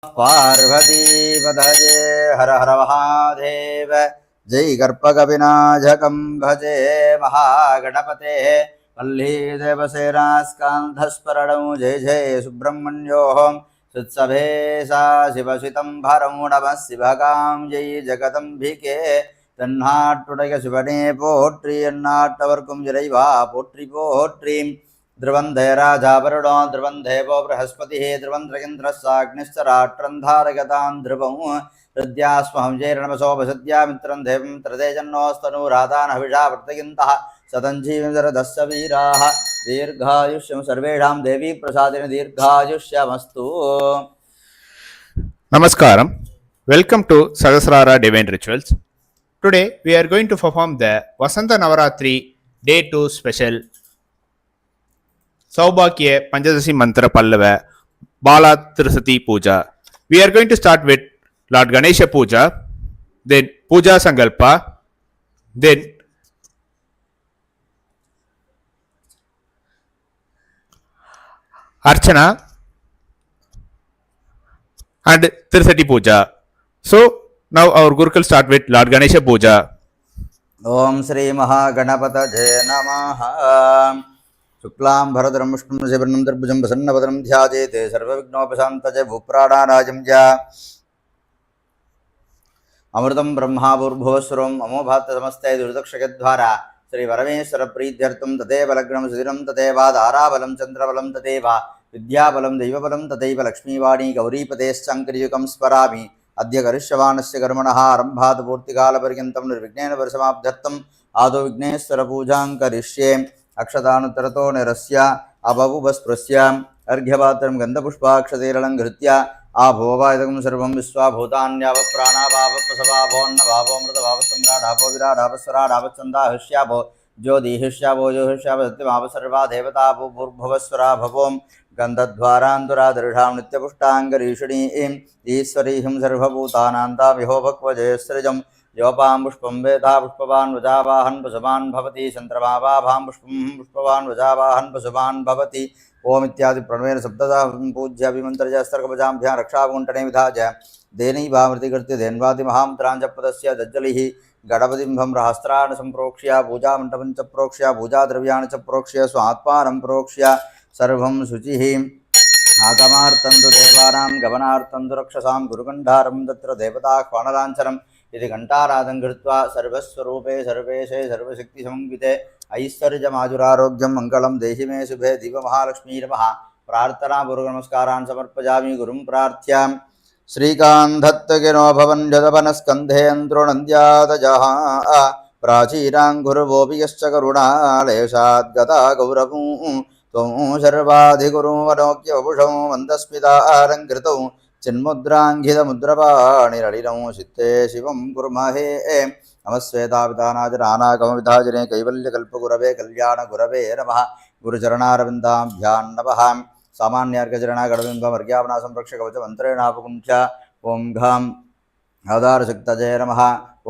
पार्वतीपदये हर हर महादेव जय कर्पकविनाशकं भजे महागणपते वल्लीदेवसेनास्कन्धस्मरणं जय जय सुब्रह्मण्योऽहं सुत्सभे सा शिवसुतं भरं नमः शिवगां जय जगदम्बिके தென்னாட்டுடைய சிவனே போற்றி எந்நாட்டவர்க்கும் இறைவா போற்றி போற்றி ध्रुवन्धे राजावरुणो ध्रुवन्धेवो बृहस्पतिः ध्रुवन्ध्रगिन्द्रस्साग्निश्चराट्रन्धारगतां ध्रुवं हृद्यास्महं जैर्नमसोपसद्या मित्रं देवं त्रदेजन्नोस्तनु राधानहविषा वर्तयन्तः सतञ्जीविरदस्य वीराः दीर्घायुष्यं सर्वेषां देवी प्रसादेन दीर्घायुष्यमस्तु. Namaskaram. Welcome to Sahasrara Divine Rituals. Today we are going to perform the Vasanta Navaratri Day 2 special Saubhakya Panchadasi Mantra Pallava Bala Trasati Puja. We are going to start with Lord Ganesha Puja, then Puja Sankalpa, then Archana and Trasati Puja. So now our Gurukul start with Lord Ganesha Puja. Om Sri Mahaganapataye Namaha. शुक्लां भरधरं विष्णुं शशिवर्णं चतुर्भुजं प्रसन्नवदनं ध्यायेत् सर्वविघ्नोपशान्तये भूप्राणानाजं च अमृतं ब्रह्मा भूर्भुवस्वरम् अमोभात्तसमस्ते दुर्दक्षगद्वारा श्रीपरमेश्वरप्रीत्यर्थं तदेव लग्नं सुधिरं तदेव धाराबलं चन्द्रबलं तदेव विद्याबलं दैवबलं तदैव लक्ष्मीवाणी गौरीपतेश्चाङ्कर्युगं स्मरामि. अद्य करिष्यमाणस्य कर्मणः आरम्भात् पूर्तिकालपर्यन्तं निर्विघ्नेन परिसमाप्त्यर्थम् आदौ विघ्नेश्वरपूजां करिष्ये. अक्षतानुत्तरतो निरस्य अबभुवस्पृश्य अर्घ्यपात्रं गन्धपुष्पाक्षतेरलङ्कृत्य आभोवायदकं सर्वं विश्वाभूतान्यावप्रसवाभोन्नभावोऽमृतभावसम्राडाभो विराडापस्वराडापच्छन्दाहृष्याभो ज्योतिहृष्याभो जोहृष्याभो सत्यमाप सर्वा देवताभो भूर्भुवस्वराभवों गन्धद्वारान्तुरादृढां नित्यपुष्टाङ्गरीषिणीं ईश्वरीं सर्वभूतानान्तामिहो भक्वजयसृजं योपां पुष्पं वेदा पुष्पवान् वजावाहन् पशुमान् भवति चन्द्रमावाभां पुष्पं पुष्पवान् वजावाहन् पशुमान् भवति. ओम इत्यादि प्रणवेन सप्तदा पूज्य अभिमन्त्रजस्तर्गभजाभ्यां रक्षाकुण्ठने विधाय देनैवामृतिकृत्य देन्वादि महामन्त्राञ्जपदस्य दज्जलिः गणपतिं भ्रमहस्त्रान् सम्प्रोक्ष्य पूजामण्डपं च प्रोक्ष्य पूजाद्रव्याणि च प्रोक्ष्य स्वात्मानं प्रोक्ष्य सर्वं शुचिः. आगमार्थं तु देवानां गमनार्थं तु रक्षसां गुरुकण्ठारं तत्र देवताह्वानलाञ्छनम् इति घण्टाराधं कृत्वा सर्वस्वरूपे सर्वेशे सर्वशक्तिसमन्विते ऐश्वर्यमाजुरारोग्यं मङ्गलं देहि मे शुभे दिव्यमहालक्ष्मी नमः. प्रार्थनापूर्वकनमस्कारान् समर्पयामि गुरुं प्रार्थ्यां. श्रीकान्धत्तगिनो भवन् जदपनस्कन्धेन्द्रोणन्द्यातजः प्राचीनाङ्गुरुवोऽपि यश्च करुणालेशाद्गता गौरवं त्वं शर्वाधिगुरुं वनोक्यवपुषौ मन्दस्मितालङ्कृतौ चिन्मुद्राङ्घितमुद्रपाणिरलिनं चित्ते शिवं कुर्महे. नमस्वेतापितानाजनानागमविधाजने कैवल्यकल्पगुरवे कल्याणगुरवे नमः. गुरुचरणारविन्दाभ्यां नमः. सामान्यार्घचरणागडबिम्बमर्यापणासंरक्षकवचमन्त्रेणापकुञ्च ओं घां अवतारशक्तये नमः.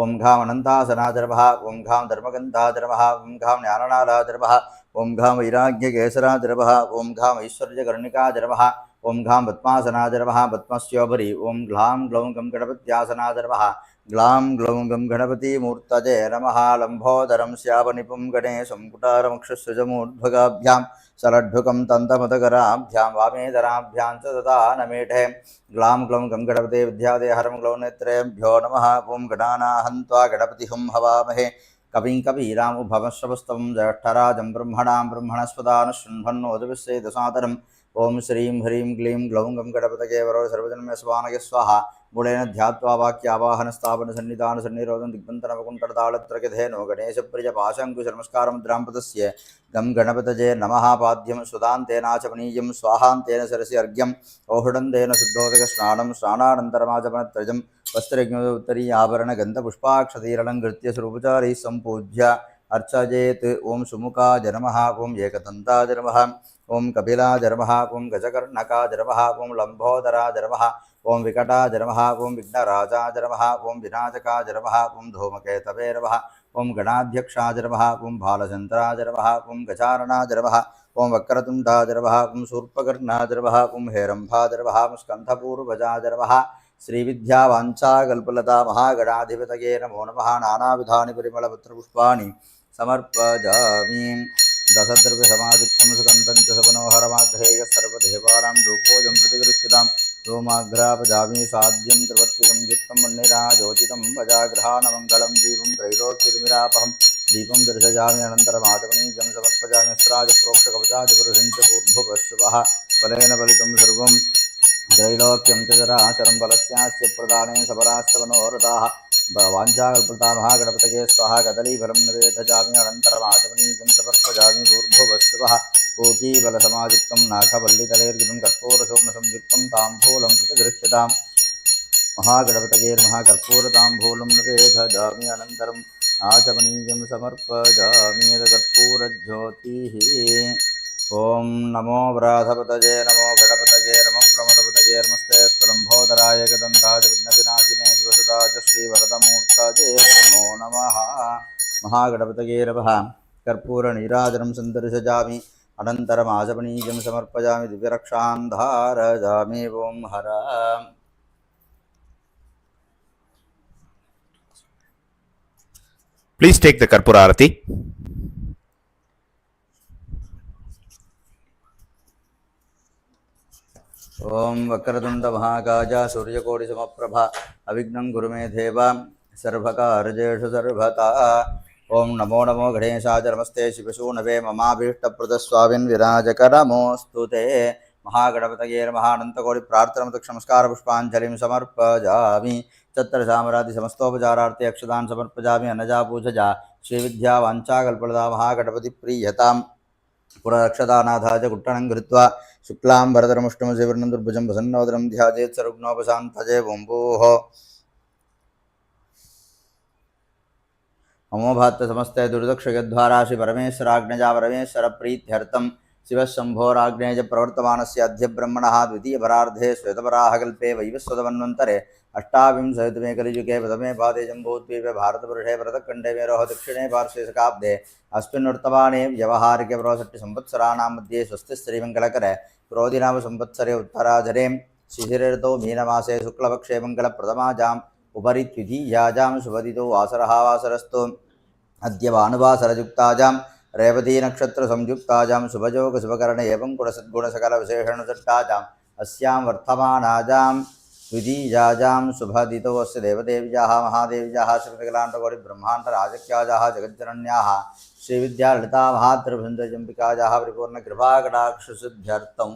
ओं घां अनन्तासनाय नमः. ओं घां धर्मगन्धाय नमः. ओं घां ज्ञाननादाय नमः. ओं घां वैराग्यकेसराय नमः. ओं घां ऐश्वर्यकर्णिकाय नमः. ओं घां पद्मासनाय नमः. पद्मस्योपरि ओं ग्लां ग्लौं गं गणपत्यासनाय नमः. ग्लां ग्लौं गं गणपतिमूर्तये नमः. लम्बोदरं श्यामनिपुं गणेशं कुटारमक्षस्वजमूर्ध्वगाभ्यां सलड्ढुकं तन्तमदकराभ्यां वामेधराभ्यां च तथा नमेढे. ग्लां ग्लौं गं गणपते विद्यादे हरं ग्लौं नेत्रेभ्यो नमः. ओं गणानाहं त्वा गणपतिहुं हवामहे कविं कवीरामुभवश्रवस्तवं ज्येष्ठराजं ब्रह्मणां ब्रह्मणस्पदान् शृण्वन्नोदविश्वेदसादरम्. ओं श्रीं ह्रीं क्लीं ग्लौं गं गणपतये वरो सर्वजन्मस्वानय स्वाहा. मूलेन ध्यात्वा वाक्यावाहनस्थापनसन्निधानसन्निरोधं दिग्बन्धनवकुण्ठरताळत्रयधेनो गणेशप्रियपाशाङ्कुशनमस्कारमुद्रां प्रदस्य गं गणपतये नमः. पाद्यं सुदान्तेनाचमनीयं स्वाहान्तेन सरसि अर्घ्यम् औषधन्तेन शुद्धोदकस्नानं स्नानानन्तरमाचमनत्रयं वस्त्रज्ञोत्तरीयाभरणगन्धपुष्पाक्षतीरलङ्कृत्य स्वरूपचारैः सम्पूज्य अर्चयेत्. ओं सुमुखाय नमः. ओं एकदन्ताय नमः. ओं कपिलाय नमः. ओं गजकर्णकाय नमः. ओं लम्बोदराय नमः. ओं विकटाय नमः. ओं विघ्नराजाय नमः. ओं विनाशकाय नमः. ओं धूमकेतवे नमः. ओं गणाध्यक्षाय नमः ओं बालचन्द्राय नमः ओं गजाननाय नमः ओं वक्रतुण्डाय नमः ओं शूर्पकर्णाय नमः ओं हेरम्भाय नमः ओं स्कन्धपूर्वजाय नमः श्रीविद्यावाञ्छाकल्पलता महागणाधिपतये नमो नमः नानाविधानि परिमलपत्रपुष्पाणि समर्पयामि दशद्रव्यसमायुक्तं सुगन्धं च सवनोहरमाग्रेयः सर्वदेवानां रूपोऽयं प्रतिगृह्यतां रोमाग्रापजामि साध्यं त्रिवर्तिसंयुक्तं मन्निराजोचितं भजाग्रहाणमङ्गलं दीपं त्रैलोक्यतिमिरापहं दीपं दर्शयामि अनन्तरमाचमनीयं समर्पयामि स्राजप्रोक्षकवचादिपुरुषं च पूर्भुवस्सुवः बलेन बलितं सर्वं त्रैलोक्यं च चराचरं बलस्यास्य प्रदाने सबलास्तवनोरथाः वाञ्छाकल्पता महागणपतये स्वाहा कदलीफलं निवेदयामि अनन्तरमाचमनीयं समर्पयामि भूर्भुवस्सुवः कोटीबलसमायुक्तं नागवल्लितलेर्युतं कर्पूरशोर्णसंयुक्तं ताम्बूलं प्रतिगृह्यताम् महागणपतये नमः कर्पूरताम्बूलं निवेदयामि अनन्तरम् आचमनीयं समर्पयामि कर्पूरज्योतिः ओं नमो व्राधपतये नमो गणपतये नमः प्रमदपतये नमस्ते स्थलम्भोदराय गदन्ताय विघ्नविनाशिने शिवसुदाय श्रीवरदमूर्तये नमो नमः महागणपतये नमः कर्पूरनीराजनं सन्दर्शयामि अनन्तरम् आचमनीयं समर्पयामि दिव्यरक्षां धारयामि ओं हर Please take the Karpura Arati. ओं वक्रतुण्ड महाकाय सूर्यकोटिसमप्रभा अविघ्नं कुरु मे देव सर्वकारजेषु सर्वथा ओं नमो नमो गणेशाय नमस्ते शिवसूनवे ममाभीष्टप्रदस्वामिन् विराजकरमोऽस्तु ते महागणपतये नमः अनन्तकोटिप्रार्थनामतक्षमस्कारपुष्पाञ्जलिं समर्पयामि चत्रसामरादिसमस्तोपचारार्थे अक्षतान् समर्पयामि अनजा पूजजा श्रीविद्यावाञ्छाकल्पलता महागणपतिप्रीयतां पुररक्षतानाथाय कुट्टणं कृत्वा शुक्लां भरतरमुष्टमसेवर्णं दुर्भुजं प्रसन्नवदनं ध्यायेत् सर्वज्ञोपशान्तये ओं भूः अमोभात्त समस्ते दुर्दक्षयद्वारा श्री परमेश्वराज्ञया परमेश्वरप्रीत्यर्थं शिवशम्भोराज्ञेय प्रवर्तमानस्य अद्य ब्रह्मणः द्वितीयपरार्धे श्वेतवराहकल्पे वैवस्वतमन्वन्तरे अष्टाविंशतितमे कलियुगे प्रथमे पादे जम्बूद्वीपे भारतवर्षे भरतखण्डे मेरोः दक्षिणे पार्श्वे शकाब्दे अस्मिन्वर्तमाने व्यवहारिके प्रवषट्टिसंवत्सराणां मध्ये स्वस्तिश्रीमङ्गलकरे क्रोधिनाम संवत्सरे उत्तराधरे शिशिरऋतौ मीनमासे शुक्लपक्षे मङ्गलप्रथमाजाम् उपरि द्वितीयाजां शुभदितो वासरः वासरस्तु अद्य भानुवासरयुक्ताजां रेवती नक्षत्रसंयुक्ताजां शुभयोगशुभकरण एवं गुणसकलविशेषणसट्टाजाम् अस्यां वर्तमानाजां द्वितीयाजां शुभदितो अस्य देवदेव्याः महादेव्याः श्रीमतिकलाण्डकोटिब्रह्माण्डराजक्याजाः जगज्जनन्याः श्रीविद्याललिता महात्रिभुजम्बिकायाः परिपूर्णकृपाकटाक्षसिद्ध्यर्थम्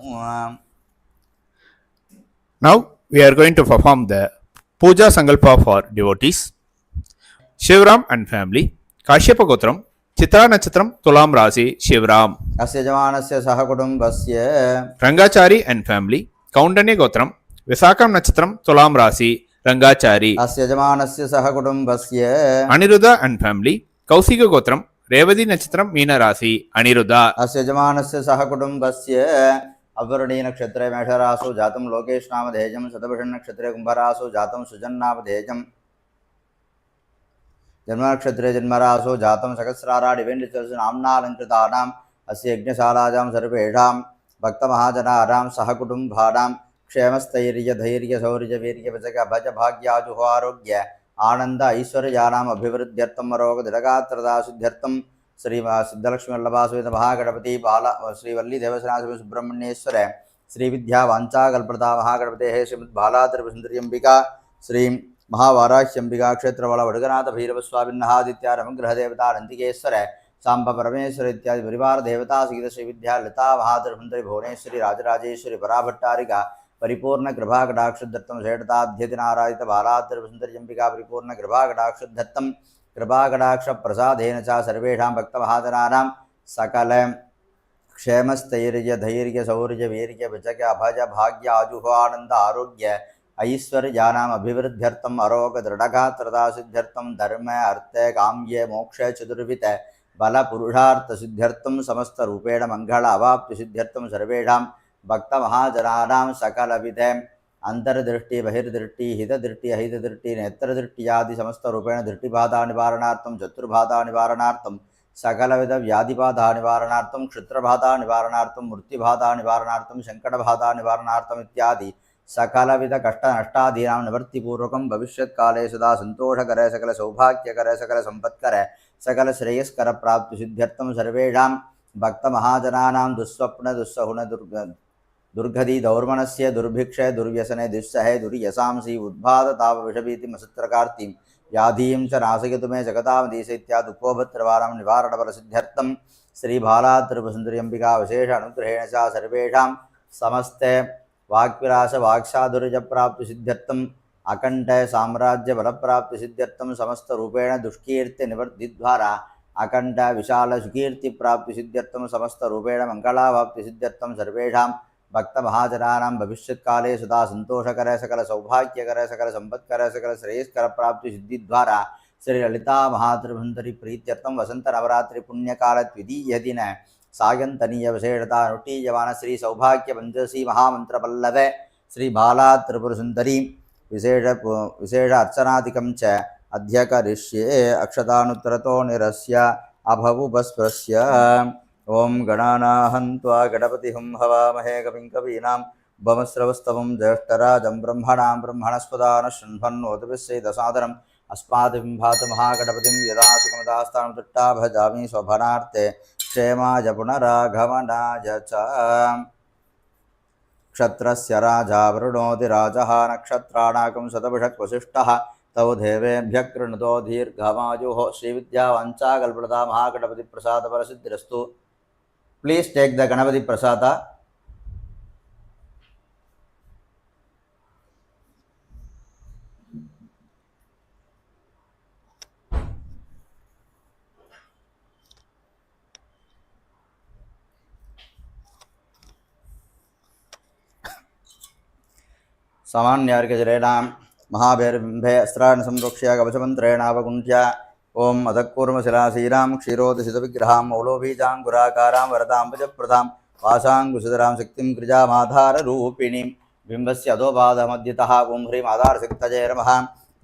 Now we are going to perform the Puja Sankalpa for devotees. Shivram and family. Kashyapa Gotram. Chitra Nachatram. Tulam Rasi. Shivram. अस्य जमानस्य सहकुटुम्बस्य Rangachari and family. Kaundanya Gotram. Visakam Nachatram. Tulam Rasi. Rangachari. अस्य जमानस्य सहकुटुम्बस्य Aniruddha and family. Kausika Gotram. Revati Nachatram. Meena Rasi. Aniruddha. अस्य जमानस्य सहकुटुम्बस्य अवर्णी नक्षत्रे मेषरासु जातं लोकेश नामधेयं शतभिषण नक्षत्रे कुंभरासु जातं सुजन नामधेयं जन्म नक्षत्रे जन्मरासु जातं सहस्राराडिवेण्डितस्य नाम्नालङ्कृतानाम् अस्य यज्ञशालायां सर्वेषां भक्तमहाजनानां सहकुटुम्बानां क्षेमस्थैर्य धैर्य शौर्य वीर्य वचक भज भाग्याजुहारोग्य आनंद ऐश्वर्यानाम् अभिवृद्ध्यर्थं रोगदिलगात्रदा सिद्ध्यर्थं श्री सिद्धलक्ष्मीवल्लभासुविद महागणपति बाला श्रीवल्ली देवसेनासुविद सुब्रह्मण्येश्वर श्री विद्यावाञ्छाकल्पलता महागणपतेः श्रीमद्बालात्रिपुरसुन्दर्यम्बिका श्री महावाराह्यम्बिका क्षेत्रबल वडगनाथ भैरवस्वामिन्नहादित्यारमग्रहदेवता नन्दिकेश्वर सांब परमेश्वर इत्यादि परिवार देवता सहित श्री विद्याललिता महात्रिपुरसुन्दरी भुवनेश्वरी राजराजेश्वरी पराभट्टारिका परिपूर्ण कृपाकटाक्षुद्धत्तं शेषताध्यतिनारायित बालात्रिपुरसुन्दर्यम्बिका परिपूर्ण कृपाकटाक्षुद्धत्तं कृपाकटाक्ष प्रसादेन च सर्वेषां भक्तमहाजनानां सकल क्षेमस्थैर्य धैर्य शौर्य वीर्य विजय अभज भाग्य आजुह आनंद आरोग्य ऐश्वर्यानाम् अभिवृद्ध्यर्थम् अरोग दृढगात्रता सिद्ध्यर्थं धर्म अर्थ काम्य मोक्ष चतुर्विध बल पुरुषार्थ सिद्ध्यर्थं समस्त रूपेण मंगल अवाप्ति सिद्ध्यर्थं सर्वेषां भक्तमहाजनानां सकलविध अंतर्दृष्टि बहिर्दृष्टि हितदृष्टि अहितदृष्टि नेत्रदृष्टियादि समस्तरूपेण दृष्टिबाधा निवारणार्थं चतुर्बाधा निवारणार्थं सकलविध व्याधिबाधा निवारणार्थं क्षुत्रबाधा निवारणार्थं मृत्युबाधा निवारणार्थं संकटबाधा निवारणार्थम इत्यादि सकलविध कष्ट नष्टादीनां निवृत्तिपूर्वकं भविष्यत्काले सदा संतोषकर सकल सौभाग्यकर सकल संपत्कर सकल श्रेयस्कर प्राप्ति सिद्ध्यर्थं सर्वेषां भक्त महाजनानां दुःस्वप्न दुस्सहुन दुर्गति दौर्मनस्य दुर्भिक्षय दुर्व्यसने दुस्सहे दुर्यसांसि उद्बाध ताप विषभीति मसत्रकार्तिं व्याधीं च नाशयतु मे जगतामधीश इत्यादि उपोभद्रवाणां निवारणफलसिद्ध्यर्थं श्रीबालात्रिपुरसुन्दरी अम्बिका विशेष अनुग्रहेण च सर्वेषां समस्ते वाक्विलास वाक्साधुर्यप्राप्तिसिद्ध्यर्थम् अकण्ठ साम्राज्य बलप्राप्तिसिद्ध्यर्थं समस्तरूपेण दुष्कीर्तिनिवर्तिद्वारा अकण्ठ विशाल सुकीर्तिप्राप्तिसिद्ध्यर्थं समस्तरूपेण मङ्गलावाप्तिसिद्ध्यर्थं सर्वेषां भक्त महाजनानां भविष्यत्काले सदा संतोषकर सकल सौभाग्यकर सकल संपत्कर सकल श्रेयस्कर प्राप्ति सिद्धि द्वारा श्री ललिता महात्रिपुरसुन्दरी प्रीत्यर्थं वसंत नवरात्रि पुण्यकाल द्वितीय दिन सायंतनीय विशेषता अनुष्ठीयमान श्री सौभाग्य पंचदशी महामंत्र पल्लव श्री बाला त्रिपुरसुन्दरी विशेष अर्चनादिकं च अद्य करिष्ये अक्षतानुत्तरतो निरस्य अभवुपस्पृश्य ओं गणानाहं त्वा गणपतिहुं हवामहे कविं कवीनां उपमश्रवस्तवं ज्येष्ठराजं ब्रह्मणां ब्रह्मणस्पदान शृण्वन्नोतिभिस्सेदसादरम् अस्मादिम्भात महागणपतिं यदा सुखमदास्तां तुट्टा भजामि स्वभनार्थे क्षेमाय पुनरागमनाय च क्षत्रस्य राजा वरुणोति राजः नक्षत्राणाकं शतभिषक् वसिष्ठः तौ देवेभ्यः कृणुतो दीर्घमायुः श्रीविद्यावाञ्छाकल्पलता महागणपति प्रसाद परसिद्धिरस्तु. Please take the Ganapati Prasada. सामान्यार्घ्यजलेनां महाभैरबिम्बे अस्त्रान् संरक्ष्य कवचमन्त्रेणावकुण्ठ्य ओं अधःकूर्मशिलाशीलां क्षीरोदशितविग्रहां मौलोबीजाङ्कुराकारां वरदाम्बुजप्रदां वासाङ्कुशधरां शक्तिं कृजामाधाररूपिणीं बिम्बस्य अधोपादमध्यतः ओं ह्रीं आधारशक्तये नमः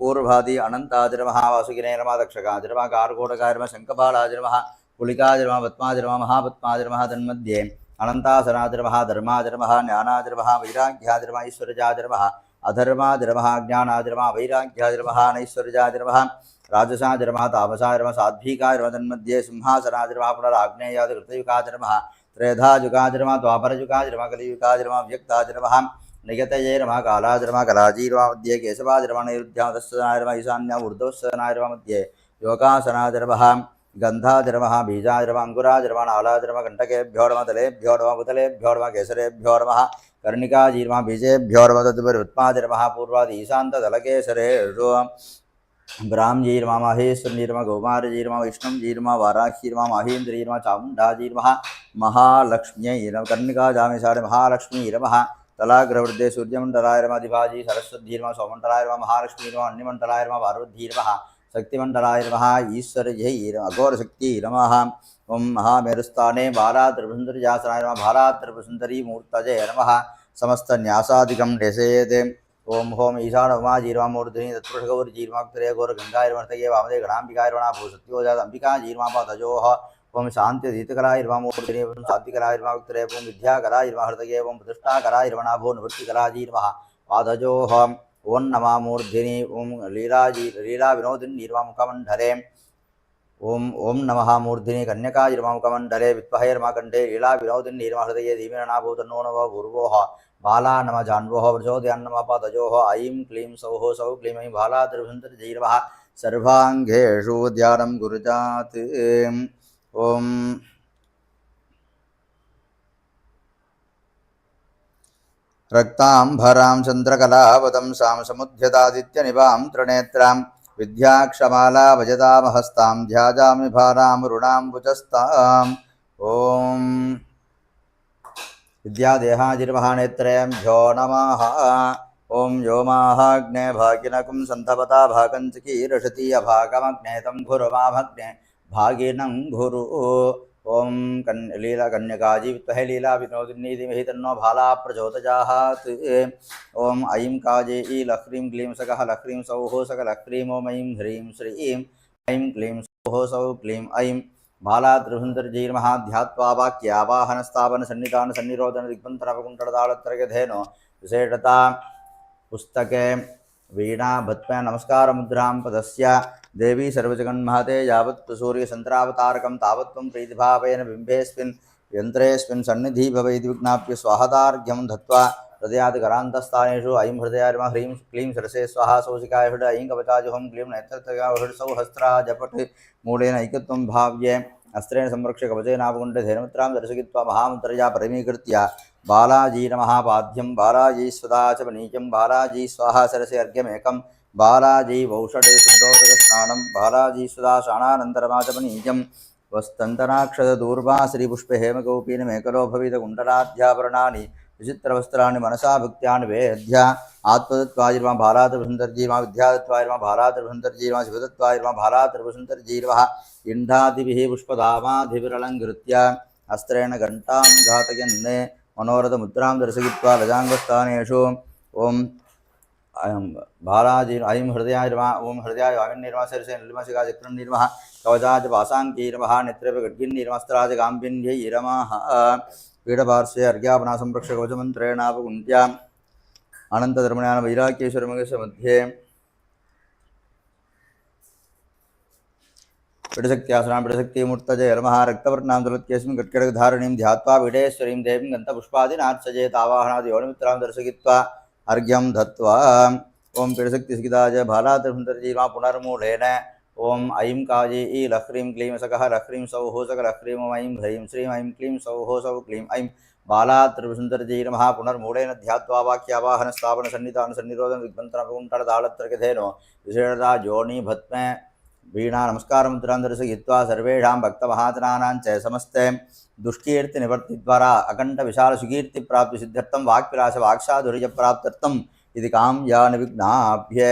पूर्वभादि अनन्ताय नमः वासुकिने नमः दक्षकाय नमः कारकोटकाय नमः शङ्खपालाय नमः कुलिकाय नमः पद्माय नमः महापद्माय नमः तन्मध्ये अनन्तासनाय नमः धर्माय नमः ज्ञानाय नमः वैराग्याय नमः ईश्वरजाय नमः अधर्माय नमः ज्ञानाय नमः वैराग्याय नमः नैश्वर्याय नमः राजसाय नमः तामसाय नमः साध्वीकाय नमः तन्मध्ये सिंहासनाय नमः पुनराग्नेयाय कृतयुगाय नमः त्रेधायुगाय नमः द्वापरयुगाय नमः कलियुगाय नमः व्यक्ताय नमः नियतये नमः कालाय नमः कलाजी नमः मध्ये केशवाय नमः नैरुद्यामदस्सनाय नमः ईशान्य ऊर्ध्वस्सनाय नमः मध्ये योगासनाय नमः गन्धाय नमः बीजाय नमः अङ्कुराय नमः नालाय नमः कण्टकेभ्यो नमः तलेभ्यो नमः कुतलेभ्यो नमः केसरेभ्यो नमः कर्णिकाजी नमः बीजेभ्यो नमः तदुपरिवृत्माय नमः पूर्वादि ईशान्तदलकेसरेषु ब्राह्मजी नमः महेश्वरी नमः गौमारजी नमः विष्णुजी नमः वाराही नमः महेन्द्री नमः चामुण्डाजी नमः महालक्ष्म्यै नमः कर्णिकाजामेशाय महालक्ष्मी नमः तलाग्रवृद्धे सूर्यमण्डलाय नमः अधिभाजी सरस्वती नमः सोमण्डलाय नमः महालक्ष्मी नमः अन्यमण्डलाय नमः पार्वती नमः शक्तिमण्डलाय नमः ईश्वर्यै नमः अघोरशक्ति नमः ओं महामेरुस्थाने बालात्रिपुरसुन्दरीजासनाय नमः बालात्रिपुरसुन्दरी मूर्तये नमः समस्तन्यासादिकं निषेधे ओं होम ईशान उमाजी नमः मूर्धनि तत्पुरुषगौरी नमः उत्तरे गौरगङ्गाय नमः वामदे गणाम्बिकाय नमः भूसत्योजात अम्बिकाजी नमः पादयोः ओं शान्तिदीतकराय नमः मूर्धनि ओं शान्तिकराय नमः उत्तरे ओं विद्याकराय नमः हृदये ओं प्रतिष्ठाकराय नमः भो निवृत्तिकराजी नमः पादयोः ओं नमः मूर्धिनि ओं लीला विनोदिनी नमः मुखमण्डले ओं नमः मूर्धिनि कन्यकाय नमः मुखमण्डले विद्महे नमः कण्ठे लीला विनोदिनी नमः हृदये धीमेन भूतन्नो नमः पूर्वोः बाला नमः जान्वोः प्रचोदयान् नमः पादयोः ऐं क्लीं सौः सौ क्लीं ऐं बाला त्रिपुरसुन्दरी नमः सर्वाङ्गेषु ध्यानं गुरुजात् ओं रक्तांभरां चन्द्रकलावतंसां समुद्यतादित्यनिभां त्रिनेत्रां विद्याक्षमाला भजतामहस्तां ध्यायामि भारामरुणाम्बुजस्ताम् ओं विद्यादेहाजिर्महानेत्रयेभ्यो नमः ओं व्योमाहाग्ने भागिनकुं सन्धपता भागञ्चकीरषति अभागमग्ने तं घुरुमाभग्ने भागिनं घुरु ओम लीला कन्यकाजी विद्महे लीला विनोदिनी धीमहि तन्नो भाला प्रचोदयात्। ओम ऐं काजे ई लह्रीं क्लीं सकः लह्रीं सौः सकलह्रीं ओम ऐं ह्रीं श्रीं ऐं क्लीं सौः सौ क्लीं ऐं भाला त्रिभुन्तर्जैर्मः ध्यात्वा वाक्यावाहनस्थापन सन्निधान सन्निरोधन दिग्बन्धनवकुण्ठलतालत्रयधेनो विशेषता पुस्तके वीणा भत्म नमस्कार मुद्रां पदस्य देवी सर्वजगन्महते यावत् सूर्यचन्द्रावतारकं तावत्त्वं प्रीतिभावेन बिम्बेऽस्मिन् यन्त्रेऽस्मिन् सन्निधि भवेति विज्ञाप्य स्वाहादार्घ्यं दत्त्वा हृदयात् करान्तस्थानेषु ऐं हृदयार्म ह्रीं क्लीं सरसे स्वाहा सौशिकाय हृद ऐं कवचाजुहं क्लीं नेत्रतया हृत्सौ हस्त्रा जपट् मूलेन ऐकत्वं भाव्ये अस्त्रेण संरक्ष्य कवचेनावकुण्ठे धेनुमुद्रां दर्शयित्वा महामुद्रया परिमीकृत्य बालाजी नमः पाद्यं बालाजी स्वदा च पनीचं बालाजी स्वाहा सरसे अर्घ्यमेकं बालाजी वौषडे शुद्धोदकस्नानं बालाजी स्वदा शाणानन्तरमाचपनीयं वस्तन्तनाक्षतदूर्वा श्रीपुष्पे हेमकौपीनमेकलो भवितकुण्डलाध्याभरणानि विचित्रवस्त्राणि मनसा भक्त्यानि वेद्य आत्मदत्त्वाजिर्मा भालात्रिभुसुन्दर्जीर्मा विद्यादत्त्वाजिर्मा भालात्रिभुसुन्दर्जीर्मा शिवदत्त्वाजिर्मा भालात्रिभुसुन्दर्जीर्वः इण्डादिभिः पुष्पधामाधिभिरलङ्कृत्य अस्त्रेण घण्टां घातयन् मनोरथमुद्रां दर्शयित्वा लजाङ्गस्थानेषु ओम बालाजी ऐं हृदयाय ओम हृदयाय वामिन्निर्मा शिरसे नीलिमशिखा चक्रं निर्मः कवचाच वासाङ्कीर्मः नेत्रेपि खड्गिन्निर्मस्त्राच गाम्भिन्यैरमः पीठपार्श्वे अर्घ्यापना संरक्षकवचमन्त्रेणापकुण्ट्या अनन्तधर्मण्यान वैराग्येश्वरमगस्य मध्ये पिडशक्त्यासनां पिडशक्तिमूर्तये नमः रक्तवर्णां दलत्यस्मिन् कट्कटकधारिणीं ध्यात्वा पिडेश्वरीं देवीं गन्धपुष्पादिनार्चयेत् आवाहनादियोनिमित्रां दर्शयित्वा अर्घ्यं दत्त्वा ओम पिडशक्तिसहिताय भालात्रिभुसुन्दर्जीर्मा पुनर्मूलेन ओम ऐं काये ई लह्रीं क्लीं सकः लह्रीं सौः सकलह्रीं ओम ऐं ह्रीं श्रीं ऐं क्लीं सौः सौ क्लीं ऐं बालात्रिभुसुन्दर्जीर्मः पुनर्मूलेन ध्यात्वा वाक्यावाहनस्थापन सन्निधान सन्निरोधन दिग्बन्धनवकुण्ठलतालत्रयधेनो विशेषता जोनि भत्म वीणा नमस्कार मुद्रां दर्शयित्वा सर्वेषां भक्तमहाजनानां च समस्ते दुष्कीर्तिनिवर्तिद्वारा अखण्ड विशाल सुकीर्ति प्राप्ति सिद्ध्यर्थं वाक्विलास वाक्साधुर्य प्राप्त्यर्थम् इति काम्यानि विघ्नाभ्य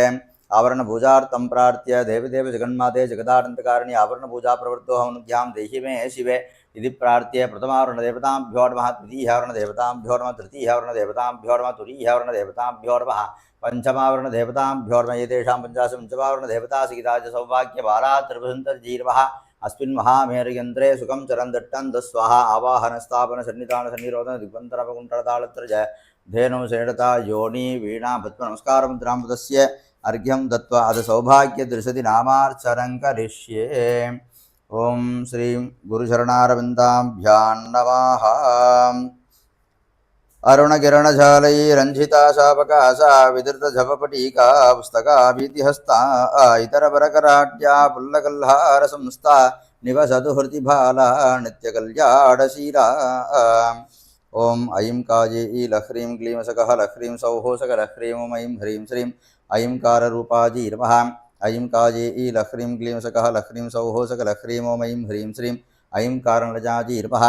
आवरण पूजार्थं प्रार्थ्य देवदेव जगन्माते जगदानन्दकारिणी आवरण पूजा प्रवृत्तो हवनुभ्यां देहि मे शिवे इति प्रार्थ्य प्रथमावरण देवताभ्यो नमः द्वितीयावरण देवताभ्यो नमः तृतीयावरण देवताभ्यो नमः तुरीयावरण देवताभ्यो नमः पंचमावरण देवताभ्यो नमः एतेषां पंचमावरण देवता सीता च सौभाग्य बालात्रिभुसुन्दर्जीर्मः अस्मिन् महामेरुयन्त्रे सुखं चरन् दट्टन् स्वाहा आवाहन स्थापन सन्निधान सन्निरोधन दिग्बन्धनवकुण्ठलतालत्रय धेनु सेडता योनि वीणा भत्म नमस्कार मुद्रां पदस्य अर्घ्यं दत्त्वा अथ सौभाग्यदृशति नामार्चनं करिष्ये। ओम श्री गुरुचरणारविन्दाभ्यां नमः। अरुणकिरणझालैरञ्जिता शापकाशा विधृतझपपटीका पुस्तकाभीतिहस्ता इतरपरकराट्या पुल्लकल्हारसंस्था निवसतु हृतिबाला नित्यकल्याणशीला। ओम ऐं काये ई लह्रीं क्लीं सकः लह्रीं सौः सकलह्रीं ओम ऐं ह्रीं श्रीं ऐं काररूपाजीर्मः ऐं काये ई लह्रीं क्लीं सकः लह्रीं सौः सकलह्रीं ओम ऐं ह्रीं श्रीं ऐं कारणलजाजीर्मः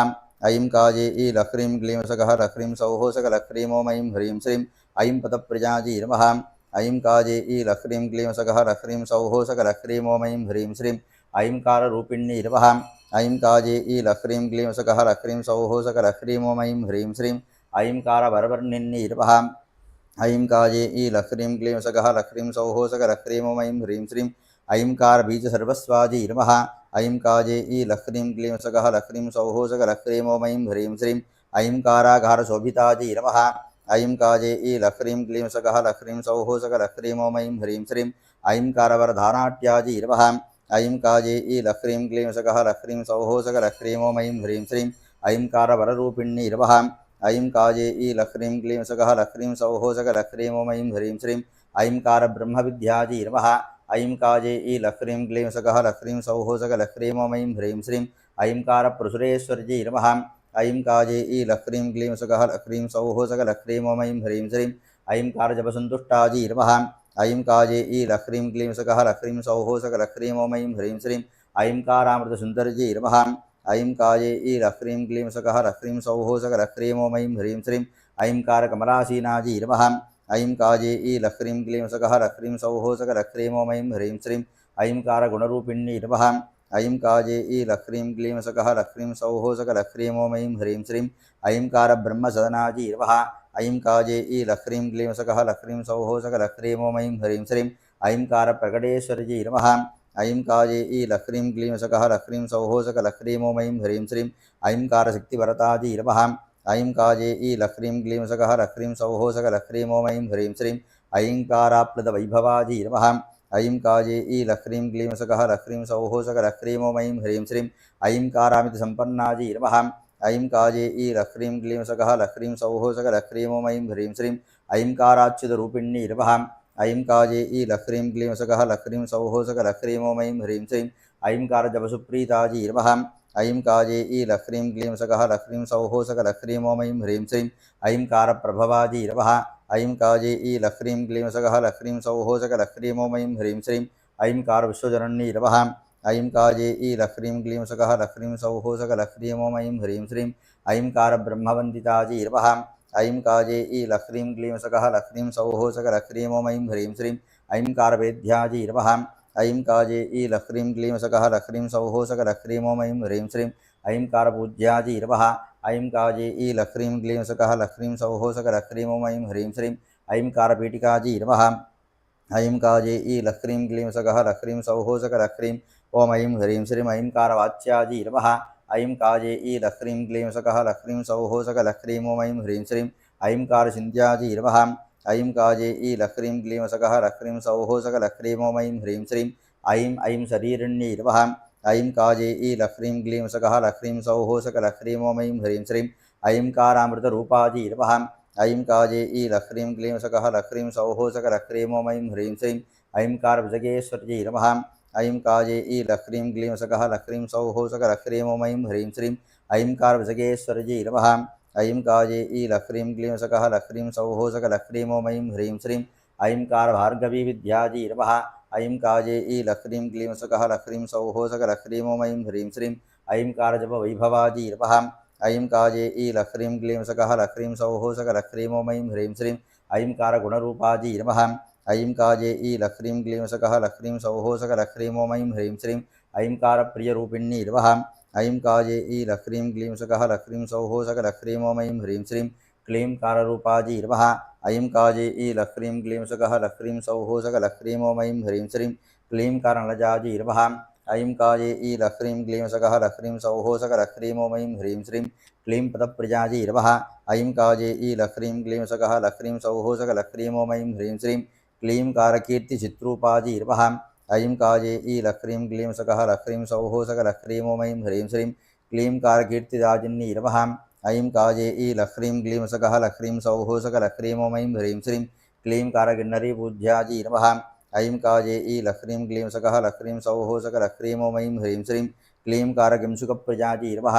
ऐं काये ई लह्रीं क्लीं सकः लह्रीं सौः सकलह्रीं ओम ऐं ह्रीं श्रीं ऐं पदप्रियाजीर्मः ऐं काये ई लह्रीं क्लीं सकः लह्रीं सौः सकलह्रीं ओम ऐं ह्रीं श्रीं ऐं काररूपिण्यैर्मः ऐं काये ई लह्रीं क्लीं सकः लह्रीं सौः सकलह्रीं ओम ऐं ह्रीं श्रीं ऐं कारवरवर्णिन्यैर्मः ऐं काये ई लह्रीं क्लीं सकः लह्रीं सौः सकलह्रीं ओम ऐं ह्रीं श्रीं ऐं कारबीजसर्वस्वाजीर्मः ऐं काये ई लह्रीं क्लीं सकः लह्रीं सौः सकलह्रीं ओम ऐं ह्रीं श्रीं ऐं कारागारशोभिताजीर्मः ऐं काये ई लह्रीं क्लीं सकः लह्रीं सौः सकलह्रीं ओम ऐं ह्रीं श्रीं ऐं कारवरधानाट्याजीर्मः ऐं काये ई लह्रीं क्लीं सकः लह्रीं सौः सकलह्रीं ओम ऐं ह्रीं श्रीं ऐं कारवररूपिण्यैर्मः ऐं काये ई लह्रीं क्लीं सकः लह्रीं सौः सकलह्रीं ओम ऐं ह्रीं श्रीं ऐं कारब्रह्मविद्याजीर्मः ऐं काये ई लह्रीं क्लीं सकः लह्रीं सौः सकलह्रीं ओम ऐं ह्रीं श्रीं ऐं कारप्रसुरेश्वरजीर्मः ऐं काये ई लह्रीं क्लीं सकः लह्रीं सौः सकलह्रीं ओम ऐं ह्रीं श्रीं ऐं कारजपसन्तुष्टाजीर्मः ऐं काये ई लह्रीं क्लीं सकः लह्रीं सौः सकलह्रीं ओम ऐं ह्रीं श्रीं ऐं कारामृतसुन्दरजीर्मः ऐं काये ई लह्रीं क्लीं सकः लह्रीं सौः सकलह्रीं ओम ऐं ह्रीं श्रीं ऐं कारकमलासीनाजीर्मः ऐं काये ई लह्रीं क्लीं सकः लह्रीं सौः सकलह्रीं ओम ऐं ह्रीं श्रीं ऐं कारगुणरूपिण्यैर्मः ऐं काजे ई लह्रीं क्लीं सकः लह्रीं सौः सकलह्रीं ॐ ऐं ह्रीं श्रीं ऐंकार ब्रह्मसदनाजीर्वः ऐं काजे ई लह्रीं क्लीं सकः लह्रीं सौः सकलह्रीं ॐ ऐं ह्रीं श्रीं ऐंकार प्रकटेश्वरजीर्वः ऐं काजे ई लह्रीं क्लीं सकः लह्रीं सौः सकलह्रीं ॐ ऐं ह्रीं श्रीं ऐंकार शक्तिवरताजीर्वः ऐं काजे ई लह्रीं क्लीं सकः लह्रीं सौः सकलह्रीं ॐ ऐं ह्रीं श्रीं ऐंकाराप्लुतवैभवाजीर्वः ऐं काजे ई लह्रीं क्लीं सकः लह्रीं सौः सकलह्रीं ॐ ऐं ह्रीं श्रीं ऐंकारामितसम्पन्नाजीर्वः ऐं काजे ई लह्रीं क्लीं सकः लह्रीं सौः सकलह्रीं ॐ ऐं ह्रीं श्रीं ऐंकाराच्युतरूपिण्यीर्वः ऐं काजे ई लह्रीं क्लीं सकः लह्रीं सौः सकलह्रीं ॐ ऐं ह्रीं श्रीं ऐंकारजपसुप्रीताजीर्वः ऐं काजे ई लह्रीं क्लीं सकः लह्रीं सौः सकलह्रीं ॐ ऐं ह्रीं श्रीं ऐंकारप्रभवाजीर्वः ऐं काजे ई लह्रीं क्लीं सकः लह्रीं सौः सकलह्रीं ॐ ऐं ह्रीं श्रीं ऐंकारविश्वजनन्यीर्वः ऐं काजे ई लह्रीं क्लीं सकः लह्रीं सौः सकलह्रीं ॐ ऐं ह्रीं श्रीं ऐंकारब्रह्मवन्दिताजीर्वः ऐं काजे ई लह्रीं क्लीं सकः लह्रीं सौः सकलह्रीं ॐ ऐं ह्रीं श्रीं ऐंकारवेद्याजीर्वः ऐं काजे ई लह्रीं क्लीं सकः लह्रीं सौः सकलह्रीं ॐ ऐं ह्रीं श्रीं ऐंकारपूज्याजीर्वः ऐं काजे ई लह्रीं क्लीं सकः लह्रीं सौः सकलह्रीं ॐ ऐं ह्रीं श्रीं ऐंकारपीठिकाजीर्वः ऐं काजे ई लह्रीं क्लीं सकः लह्रीं सौः सकलह्रीं ॐ ऐं ह्रीं श्रीं ऐंकारवाच्याजीर्वः ऐं काजे ई लह्रीं क्लीं सकः लह्रीं सौः सकलह्रीं ॐ ऐं ह्रीं श्रीं ऐंकारचिन्त्याजीर्वः ऐं काजे ई लह्रीं क्लीं सकः लह्रीं सौः सकलह्रीं ॐ ऐं ह्रीं श्रीं ऐं शरीरण्यीर्वः ऐं काजे ई लह्रीं क्लीं सकः लह्रीं सौः सकलह्रीं ॐ ऐं ह्रीं श्रीं ऐंकारामृतरूपाजीर्वः ऐं काजे ई लह्रीं क्लीं सकः लह्रीं सौः सकलह्रीं ॐ ऐं ह्रीं श्रीं ऐंकारविजगेश्वरजीर्वः ऐं काजे ई लह्रीं क्लीं सकः लह्रीं सौः सकलह्रीं ॐ ऐं ह्रीं श्रीं ऐंकारविजगेश्वरजीर्वः ऐं काजे ई लह्रीं क्लीं सकः लह्रीं सौः सकलह्रीं ॐ ऐं ह्रीं श्रीं ऐंकारभार्गवीविद्याजीर्वः ऐं काजे ई लह्रीं क्लीं सकः लह्रीं सौः सकलह्रीं ॐ ऐं ह्रीं श्रीं ऐंकारजपवैभवाजीर्वः ऐं काजे ई लह्रीं क्लीं सकः लह्रीं सौः सकलह्रीं ॐ ऐं ह्रीं श्रीं ऐंकारगुणरूपाजीर्वः ऐं काजे ई लह्रीं क्लीं सकः लह्रीं सौः सकलह्रीं ॐ ऐं ह्रीं श्रीं ऐंकारप्रियरूपिण्यीर्वः ऐं काजे ई लह्रीं क्लीं सकः लह्रीं सौः सकलह्रीं ॐ ऐं ह्रीं श्रीं क्लींकाररूपाजीर्वः ऐं काजे ई लह्रीं क्लीं सकः लह्रीं सौः सकलह्रीं ॐ ऐं ह्रीं श्रीं क्लींकारनजाजीर्वः ऐं काजे ई लह्रीं क्लीं सकः लह्रीं सौः सकलह्रीं ॐ ऐं ह्रीं श्रीं क्लींपदप्रियाजीर्वः ऐं काजे ई लह्रीं क्लीं सकः लह्रीं सौः सकलह्रीं ॐ ऐं ह्रीं श्रीं क्लींकारकीर्तिचित्रूपाजीर्वः ऐं काजे ई लह्रीं क्लीं सकः लह्रीं सौः सकलह्रीं ॐ ऐं ह्रीं श्रीं क्लींकारकीर्तिराजिन्नीर्वः ऐं काजे ई लह्रीं क्लीं सकः लह्रीं सौः सकलह्रीं ॐ ऐं ह्रीं श्रीं क्लींकारकिन्नरीपूज्याजीर्वः ऐं काजे ई लह्रीं क्लीं सकः लह्रीं सौः सकलह्रीं ॐ ऐं ह्रीं श्रीं क्लींकारकिंसुकप्रजाजीर्वः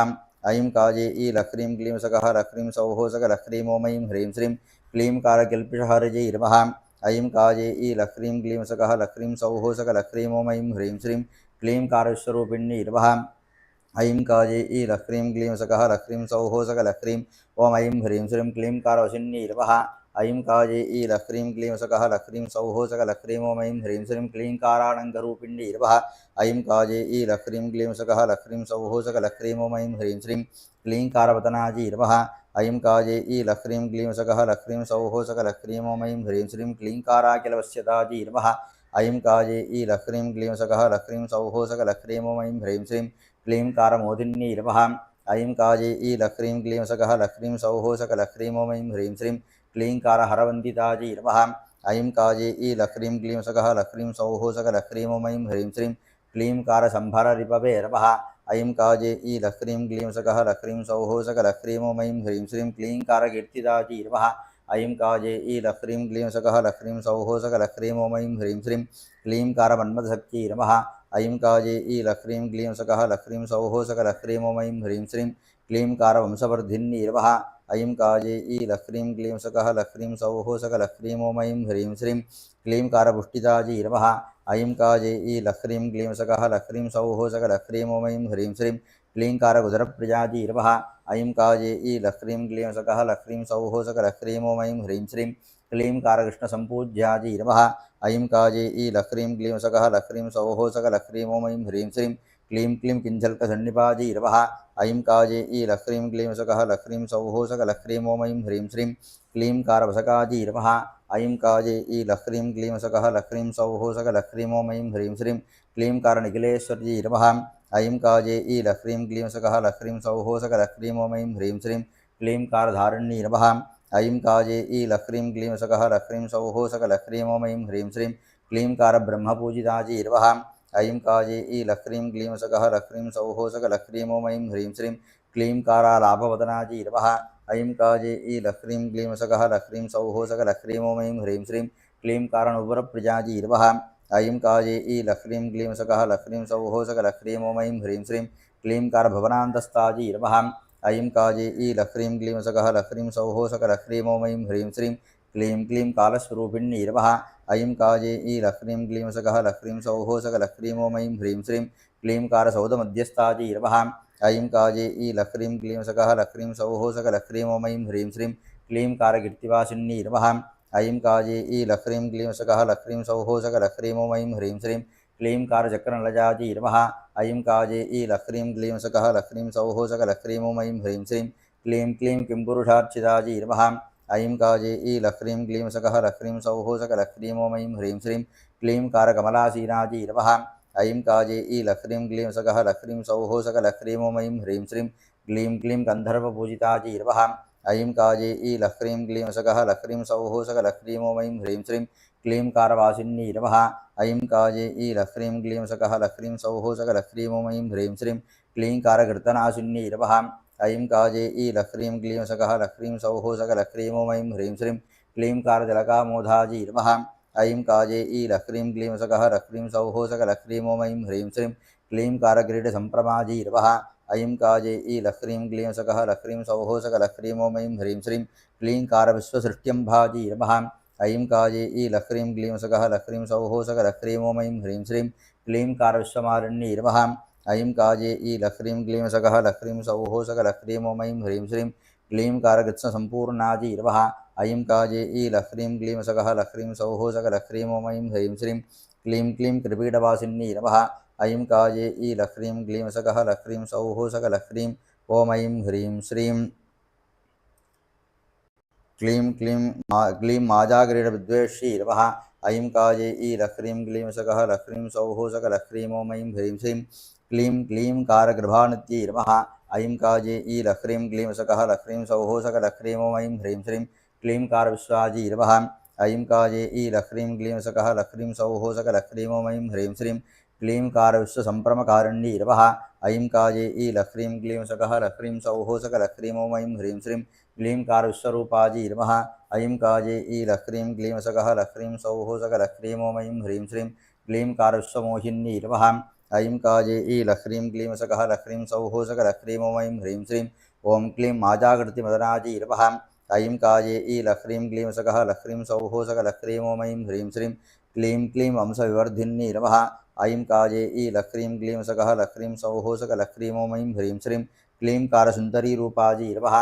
ऐं काजे ई लह्रीं क्लीं सकः लह्रीं सौः सकलह्रीं ॐ ऐं ह्रीं श्रीं क्लींकारकिल्पिषहरजीर्वः ऐं काजे ई लह्रीं क्लीं सकः लह्रीं सौः सकलह्रीं ॐ ऐं ह्रीं श्रीं क्लींकारविश्वरूपिण्यीर्वः ऐं काजे ई लह्रीं क्लीं सकः लह्रीं सौः सकलह्रीं ॐ ऐं ह्रीं श्रीं क्लींकारवशिन्यीर्वः ऐं काजे ई लह्रीं क्लीं सकः लह्रीं सौः सकलह्रीं ॐ ऐं ह्रीं श्रीं क्लींकारानङ्गरूपिण्यीर्वः ऐं काजे ई लह्रीं क्लीं सकः लह्रीं सौः सकलह्रीं ॐ ऐं ह्रीं श्रीं क्लींकारवदनाजीर्वः ऐं काजे ई लह्रीं क्लीं सकः लह्रीं सौः सकलह्रीं ॐ ऐं ह्रीं श्रीं क्लींकाराखिलवश्यताजीर्वः ऐं काजे ई लह्रीं क्लीं सकः लह्रीं सौः सकलह्रीं ॐ ऐं ह्रीं श्रीं क्लींकारमोदिन्यीर्वः ऐं काजे ई लह्रीं क्लीं सकः लह्रीं सौः सकलह्रीं ॐ ऐं ह्रीं श्रीं क्लींकारहरवन्दिताजीर्वः ऐं काजे ई लह्रीं क्लीं सकः लह्रीं सौः सकलह्रीं ॐ ऐं ह्रीं श्रीं क्लींकारसंभररिपवेर्वः ऐं काजे ई लह्रीं क्लीं सकः लह्रीं सौः सकलह्रीं ॐ ऐं ह्रीं श्रीं क्लींकारकीर्तिदाजीर्वः ऐं काजे ई लह्रीं क्लीं सकः लह्रीं सौः सकलह्रीं ॐ ऐं ह्रीं श्रीं क्लींकारमन्मथशक्तिर्वः ऐं काजे ई लह्रीं क्लीं सकः लह्रीं सौः सकलह्रीं ॐ ऐं ह्रीं श्रीं क्लींकारवंशवर्धिन्यीर्वः ऐं काजे ई लह्रीं क्लीं सकः लह्रीं सौः सकलह्रीं ॐ ऐं ह्रीं श्रीं क्लींकारपुष्टिदाजीर्वः ऐं काजे ई लह्रीं क्लीं सकः लह्रीं सौः सकलह्रीं ॐ ऐं ह्रीं श्रीं क्लींकारगुधरप्रियाजीर्वः ऐं काजे ई लह्रीं क्लीं सकः लह्रीं सौः सकलह्रीं ॐ ऐं ह्रीं श्रीं क्लींकारकृष्णसम्पूज्याजीर्वः ऐं काजे ई लह्रीं क्लीं सकः लह्रीं सौः सकलह्रीं ॐ ऐं ह्रीं श्रीं क्लीं क्लीं किञ्चल्कसन्निपाजीरवः ऐं काजे ई लह्रीं क्लीं सकः लह्रीं सौः सकलह्रीं ॐ ऐं ह्रीं श्रीं क्लीं कारवसकाजीरवः ऐं काजे ई लह्रीं क्लीं सकः लह्रीं सौः सकलह्रीं ॐ ऐं ह्रीं श्रीं क्लीं कारणिखिलेश्वर्यीरवः ऐं काजे ई लह्रीं क्लीं सकः लह्रीं सौः सकलह्रीं ॐ ऐं ह्रीं श्रीं क्लीं कारधारिण्यीरवः ऐं काजे ई लह्रीं क्लीं सकः लह्रीं सौः सकलह्रीं ॐ ऐं ह्रीं श्रीं क्लीं कारब्रह्मपूजिताजीरवः ऐं काजे ई लह्रीं क्लीं सकः लह्रीं सौः सकलह्रीं ॐ ऐं ह्रीं श्रीं क्लीं कारालाभवदनाजीरवः ऐं काजे ई लह्रीं क्लीं सकः लह्रीं सौः सकलह्रीं ॐ ऐं ह्रीं श्रीं क्लीं कारणोपरप्रजाजीरवः ऐं काजे ई लह्रीं क्लीं सकः लह्रीं सौः सकलह्रीं ॐ ऐं ह्रीं श्रीं क्लीं कारभवनान्तस्ताजीरवः ऐं काजे ई लह्रीं क्लीं सकः लह्रीं सौः सकलह्रीं ॐ ऐं ह्रीं श्रीं क्लीं क्लीं कालस्वरूपिण्यीरवः ऐं काजे ई लह्रीं क्लीं सकः लह्रीं सौः सकलह्रीं ॐ ऐं ह्रीं श्रीं क्लीं कारसौदमध्यस्थाजीरवः ऐं काजे ई लह्रीं क्लीं सकः लह्रीं सौः सकलह्रीं ॐ ऐं ह्रीं श्रीं क्लीं कारकीर्तिवासिन्यीरवः ऐं काजे ई लह्रीं क्लीं सकः लह्रीं सौः सकलह्रीं ॐ ऐं ह्रीं श्रीं क्लीं कारचक्रनलजाजीरवः ऐं काजे ई लह्रीं क्लीं सकः लह्रीं सौः सकलह्रीं ॐ ऐं ह्रीं श्रीं क्लीं क्लीं किंपुरुषार्चिताजीरवः ऐं काजे ई लह्रीं क्लीं सकः लह्रीं सौः सकलह्रीं ॐ ऐं ह्रीं श्रीं क्लीं कारकमलासीनाजीरवः ऐं काजे ई लह्रीं क्लीं सकः लह्रीं सौः सकलह्रीं ॐ ऐं ह्रीं श्रीं क्लीं क्लीं गन्धर्वपूजिताजीरवः ऐं काजे ई लह्रीं क्लीं सकः लह्रीं सौः सकलह्रीं ॐ ऐं ह्रीं श्रीं क्लीं कारवासिन्यीरवः ऐं काजे ई लह्रीं क्लीं सकः लह्रीं सौः सकलह्रीं ॐ ऐं ह्रीं श्रीं क्लीं कारकीर्तनासिन्यीरवः ऐं काजे ई लह्रीं क्लीं सकः लह्रीं सौः सकलह्रीं ॐ ऐं ह्रीं श्रीं क्लीं कारजलकामोधाजीरवः ऐं काजे ई लह्रीं क्लीं सकः लह्रीं सौः सकलह्रीं ॐ ऐं ह्रीं श्रीं क्लीं कारकिरीटसम्प्रमाजीरवः ऐं काजे ई लह्रीं क्लीं सकः लह्रीं सौः सकलह्रीं ॐ ऐं ह्रीं श्रीं क्लीं कारविश्वसृष्ट्यम्भाजीरवः ऐं काजे ई लह्रीं क्लीं सकः लह्रीं सौः सकलह्रीं ॐ ऐं ह्रीं श्रीं क्लीं कारविश्वमारिण्यीरवः ऐं काजे ई लह्रीं क्लीं सकः लह्रीं सौः सकलह्रीं ॐ ऐं ह्रीं श्रीं क्लीं कारकृत्स्नसम्पूर्णाजीरवः ऐं काजे ई लह्रीं क्लीं सकः लह्रीं सौः सकलह्रीं ॐ ऐं ह्रीं श्रीं क्लीं क्लीं त्रिपीडवासिन्यीरवः ऐं काजे ई लह्रीं क्लीं सकः लह्रीं सौः सकलह्रीं ॐ ऐं ह्रीं श्रीं क्लीं क्लीं माजागरीडविद्वेष्यीरवः ऐं काजे ई लह्रीं क्लीं सकः लह्रीं सौः सकलह्रीं ॐ ऐं ह्रीं श्रीं क्लीं क्लीं कारगृभानित्यीरवः ऐं काजे ई लह्रीं क्लीं सकः लह्रीं सौः सकलह्रीं ॐ ऐं ह्रीं श्रीं क्लीं कारविश्वाजीरवः ऐं काजे ई लह्रीं क्लीं सकः लह्रीं सौः सकलह्रीं ॐ ऐं ह्रीं श्रीं क्लीं कारविश्वसम्प्रमकारिण्यीरवः ऐं काजे ई लह्रीं क्लीं सकः लह्रीं सौः सकलह्रीं ॐ ऐं ह्रीं श्रीं क्लीं कारविश्वरूपाजीरवः ऐं काजे ई लह्रीं क्लीं सकः लह्रीं सौः सकलह्रीं ॐ ऐं ह्रीं श्रीं क्लीं कारविश्वमोहिन्यीरवः ऐं काजे ई लह्रीं क्लीं सकः लह्रीं सौः सकलह्रीं ॐ ऐं ह्रीं श्रीं ॐ क्लीं माजाकृतिमदनाजीरवः ऐं काजे ई लह्रीं क्लीं सकः लह्रीं सौः सकलह्रीं ॐ ऐं ह्रीं श्रीं क्लीं क्लीं वंशविवर्धिन्यीरवः ऐं काजे ई लह्रीं क्लीं सकः लह्रीं सौः सकलह्रीं ॐ ऐं ह्रीं श्रीं क्लीं कारसुन्दरीरूपाजीरवः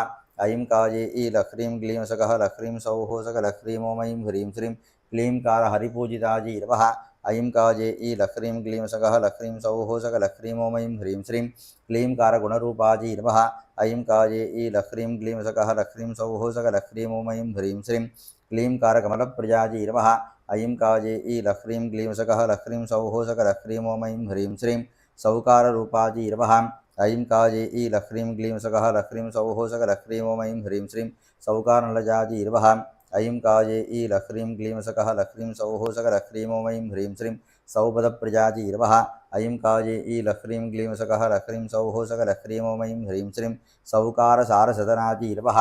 ऐं काजे ई लह्रीं क्लीं सकः लह्रीं सौः सकलह्रीं ॐ ऐं ह्रीं श्रीं क्लीं कारहरिपूजिताजीरवः ऐं काजे ई लह्रीं क्लीं सकः लह्रीं सौः सकलह्रीं ॐ ऐं ह्रीं श्रीं क्लीं कारगुणरूपाजीरवः ऐं काजे ई लह्रीं क्लीं सकः लह्रीं सौः सकलह्रीं ॐ ऐं ह्रीं श्रीं क्लीं कारकमलप्रजाजीरवः ऐं काजे ई लह्रीं क्लीं सकः लह्रीं सौः सकलह्रीं ॐ ऐं ह्रीं श्रीं सौकाररूपाजीरवः ऐं काजे ई लह्रीं क्लीं सकः लह्रीं सौः सकलह्रीं ॐ ऐं ह्रीं श्रीं सौकारनलजाजीरवः ऐं काजे ई लह्रीं क्लीं सकः लह्रीं सौः सकलह्रीं ॐ ऐं ह्रीं श्रीं सौपदप्रजाजीरवः ऐं काजे ई लह्रीं क्लीं सकः लह्रीं सौः सकलह्रीं ॐ ऐं ह्रीं श्रीं सौकारसारसदनाजीरवः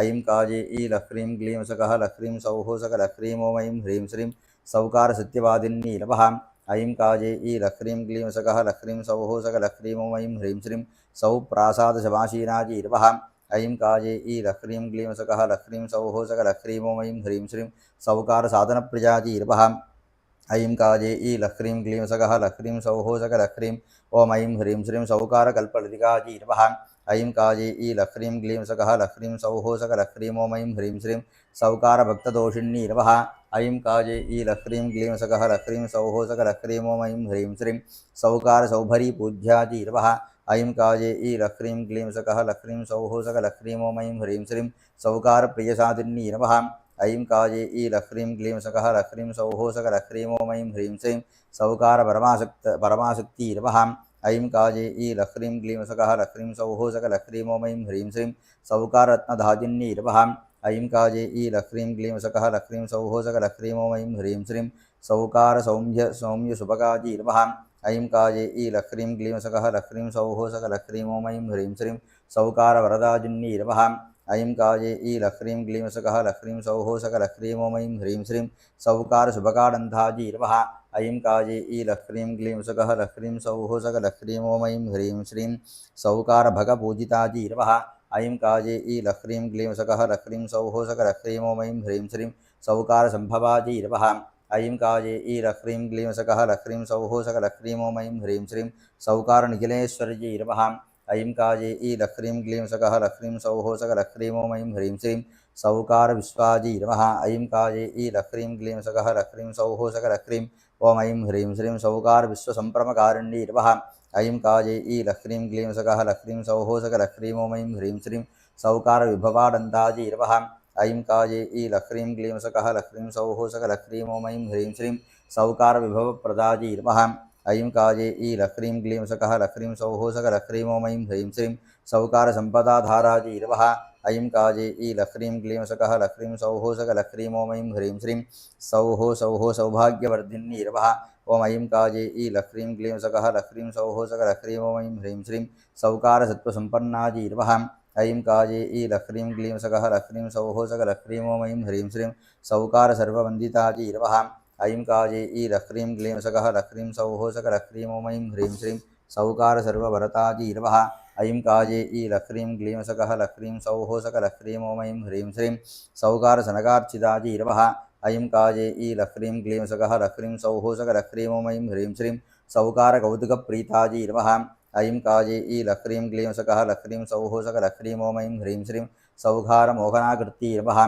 ऐं काजे ई लह्रीं क्लीं सकः लह्रीं सौः सकलह्रीं ॐ ऐं ह्रीं श्रीं सौकारसत्यवादिन्यीरवः ऐं काजे ई लह्रीं क्लीं सकः लह्रीं सौः सकलह्रीं ॐ ऐं ह्रीं श्रीं सौप्रासादशमाशीनाजीरवः ऐं काजे ई लह्रीं क्लीं सकः लह्रीं सौः सकलह्रीं ॐ ऐं ह्रीं श्रीं सौकारसाधनप्रजाजीरवः ऐं काजे ई लह्रीं क्लीं सकः लह्रीं सौः सकलह्रीं ॐ ऐं ह्रीं श्रीं सौकारकल्पलतिकाजीरवः ऐं काजे ई लह्रीं क्लीं सकः लह्रीं सौः सकलह्रीं ॐ ऐं ह्रीं श्रीं सौकारभक्तदोषिण्यीरवः ऐं काजे ईलह्रीं क्लीं सकः लह्रीं सौः सकलह्रीं ॐ ऐं ह्रीं श्रीं सौकार सौभरी पूज्याजी नमः ऐं काजे ईलह्रीं क्लीं सकः लह्रीं सौः सकलह्रीं ॐ ऐं ह्रीं श्रीं सौकार प्रियसादिन्नी नमः ऐं काजे ईलह्रीं क्लीं सकः लह्रीं सौः सकलह्रीं ॐ ऐं ह्रीं श्रीं सौकार परमाशक्ति नमः ऐं काजे ईलह्रीं क्लीं सकः लह्रीं सौः सकलह्रीं ॐ ऐं ह्रीं श्रीं सौकार रत्नधाजिन्नी नमः ऐं काजे ईलह्रीं क्लीं सकः लह्रीं सौः सकलह्रीं ॐ ऐं ह्रीं श्रीं सौकार सौम्य सुभगाजी नमः ऐं काजे ईलह्रीं क्लीं सकः लह्रीं सौः सकलह्रीं ॐ ऐं ह्रीं श्रीं सौकार वरदाजिन्नी नमः ऐं काजे ईलह्रीं क्लीं सकः लह्रीं सौः सकलह्रीं ॐ ऐं ह्रीं श्रीं सौकार शुभकानन्दाजी नमः ऐं काजे ईलह्रीं क्लीं सकः लह्रीं सौः सकलह्रीं ॐ ऐं ह्रीं श्रीं सौकार भगपूजिताजी नमः ऐं काजे ईलह्रीं क्लीं सकः लह्रीं सौः सकलह्रीं ॐ ऐं ह्रीं श्रीं सौकार संभवाजी नमः ऐं काजे ईलह्रीं क्लीं सकः लह्रीं सौः सकलह्रीं ॐ ऐं ह्रीं श्रीं सौकार निखिलेश्वरजी नमः ऐं काजे ईलह्रीं क्लीं सकः लह्रीं सौः सकलह्रीं ॐ ऐं ह्रीं श्रीं सौकार विश्वाजी नमः ऐं काजे ईलह्रीं क्लीं सकः लह्रीं सौः सकलह्रीं ॐ ऐं ह्रीं श्रीं सौकार विश्वसम्प्रमकारिण्ये नमः ऐं काजे ईलह्रीं क्लीं सकः लह्रीं सौः सकलह्रीं ॐ ऐं ह्रीं श्रीं सौकार विभवानन्दाजी नमः ऐं काजे ईलह्रीं क्लीं सकः लह्रीं सौः सकलह्रीं ॐ ऐं ह्रीं श्रीं सौकार विभवप्रदाजी नमः ऐं काजे ईलह्रीं क्लीं सकः लह्रीं सौः सकलह्रीं ॐ ऐं ह्रीं श्रीं सौकार संपदाधाराजी नमः ऐं काजे ईलह्रीं क्लीं सकः लह्रीं सौः सकलह्रीं ॐ ऐं ह्रीं श्रीं सौः सौभाग्यवर्धिन्नी नमः ॐ ऐं काजे ईलह्रीं क्लीं सकः लह्रीं सौः सकलह्रीं ॐ ऐं ह्रीं श्रीं सौकार सत्त्वसम्पन्नाजी नमः ऐं काजे ईलह्रीं क्लीं सकः लह्रीं सौः सकलह्रीं ॐ ऐं ह्रीं श्रीं सौकार सर्ववन्दिताजी नमः ऐं काजे ईलह्रीं क्लीं सकः लह्रीं सौः सकलह्रीं ॐ ऐं ह्रीं श्रीं सौकार सर्ववरताजी नमः ऐं काजे ईलह्रीं क्लीं सकः लह्रीं सौः सकलह्रीं ॐ ऐं ह्रीं श्रीं सौकार सनकार्चिताजी नमः ऐं काजे ईलह्रीं क्लीं सकः लह्रीं सौः सकलह्रीं ॐ ऐं ह्रीं श्रीं सौकार कौतुकप्रीताजी नमः ऐं काजे ईलह्रीं क्लीं सकः लह्रीं सौः सकलह्रीं ॐ ऐं ह्रीं श्रीं सौकार मोहनाकृती नमः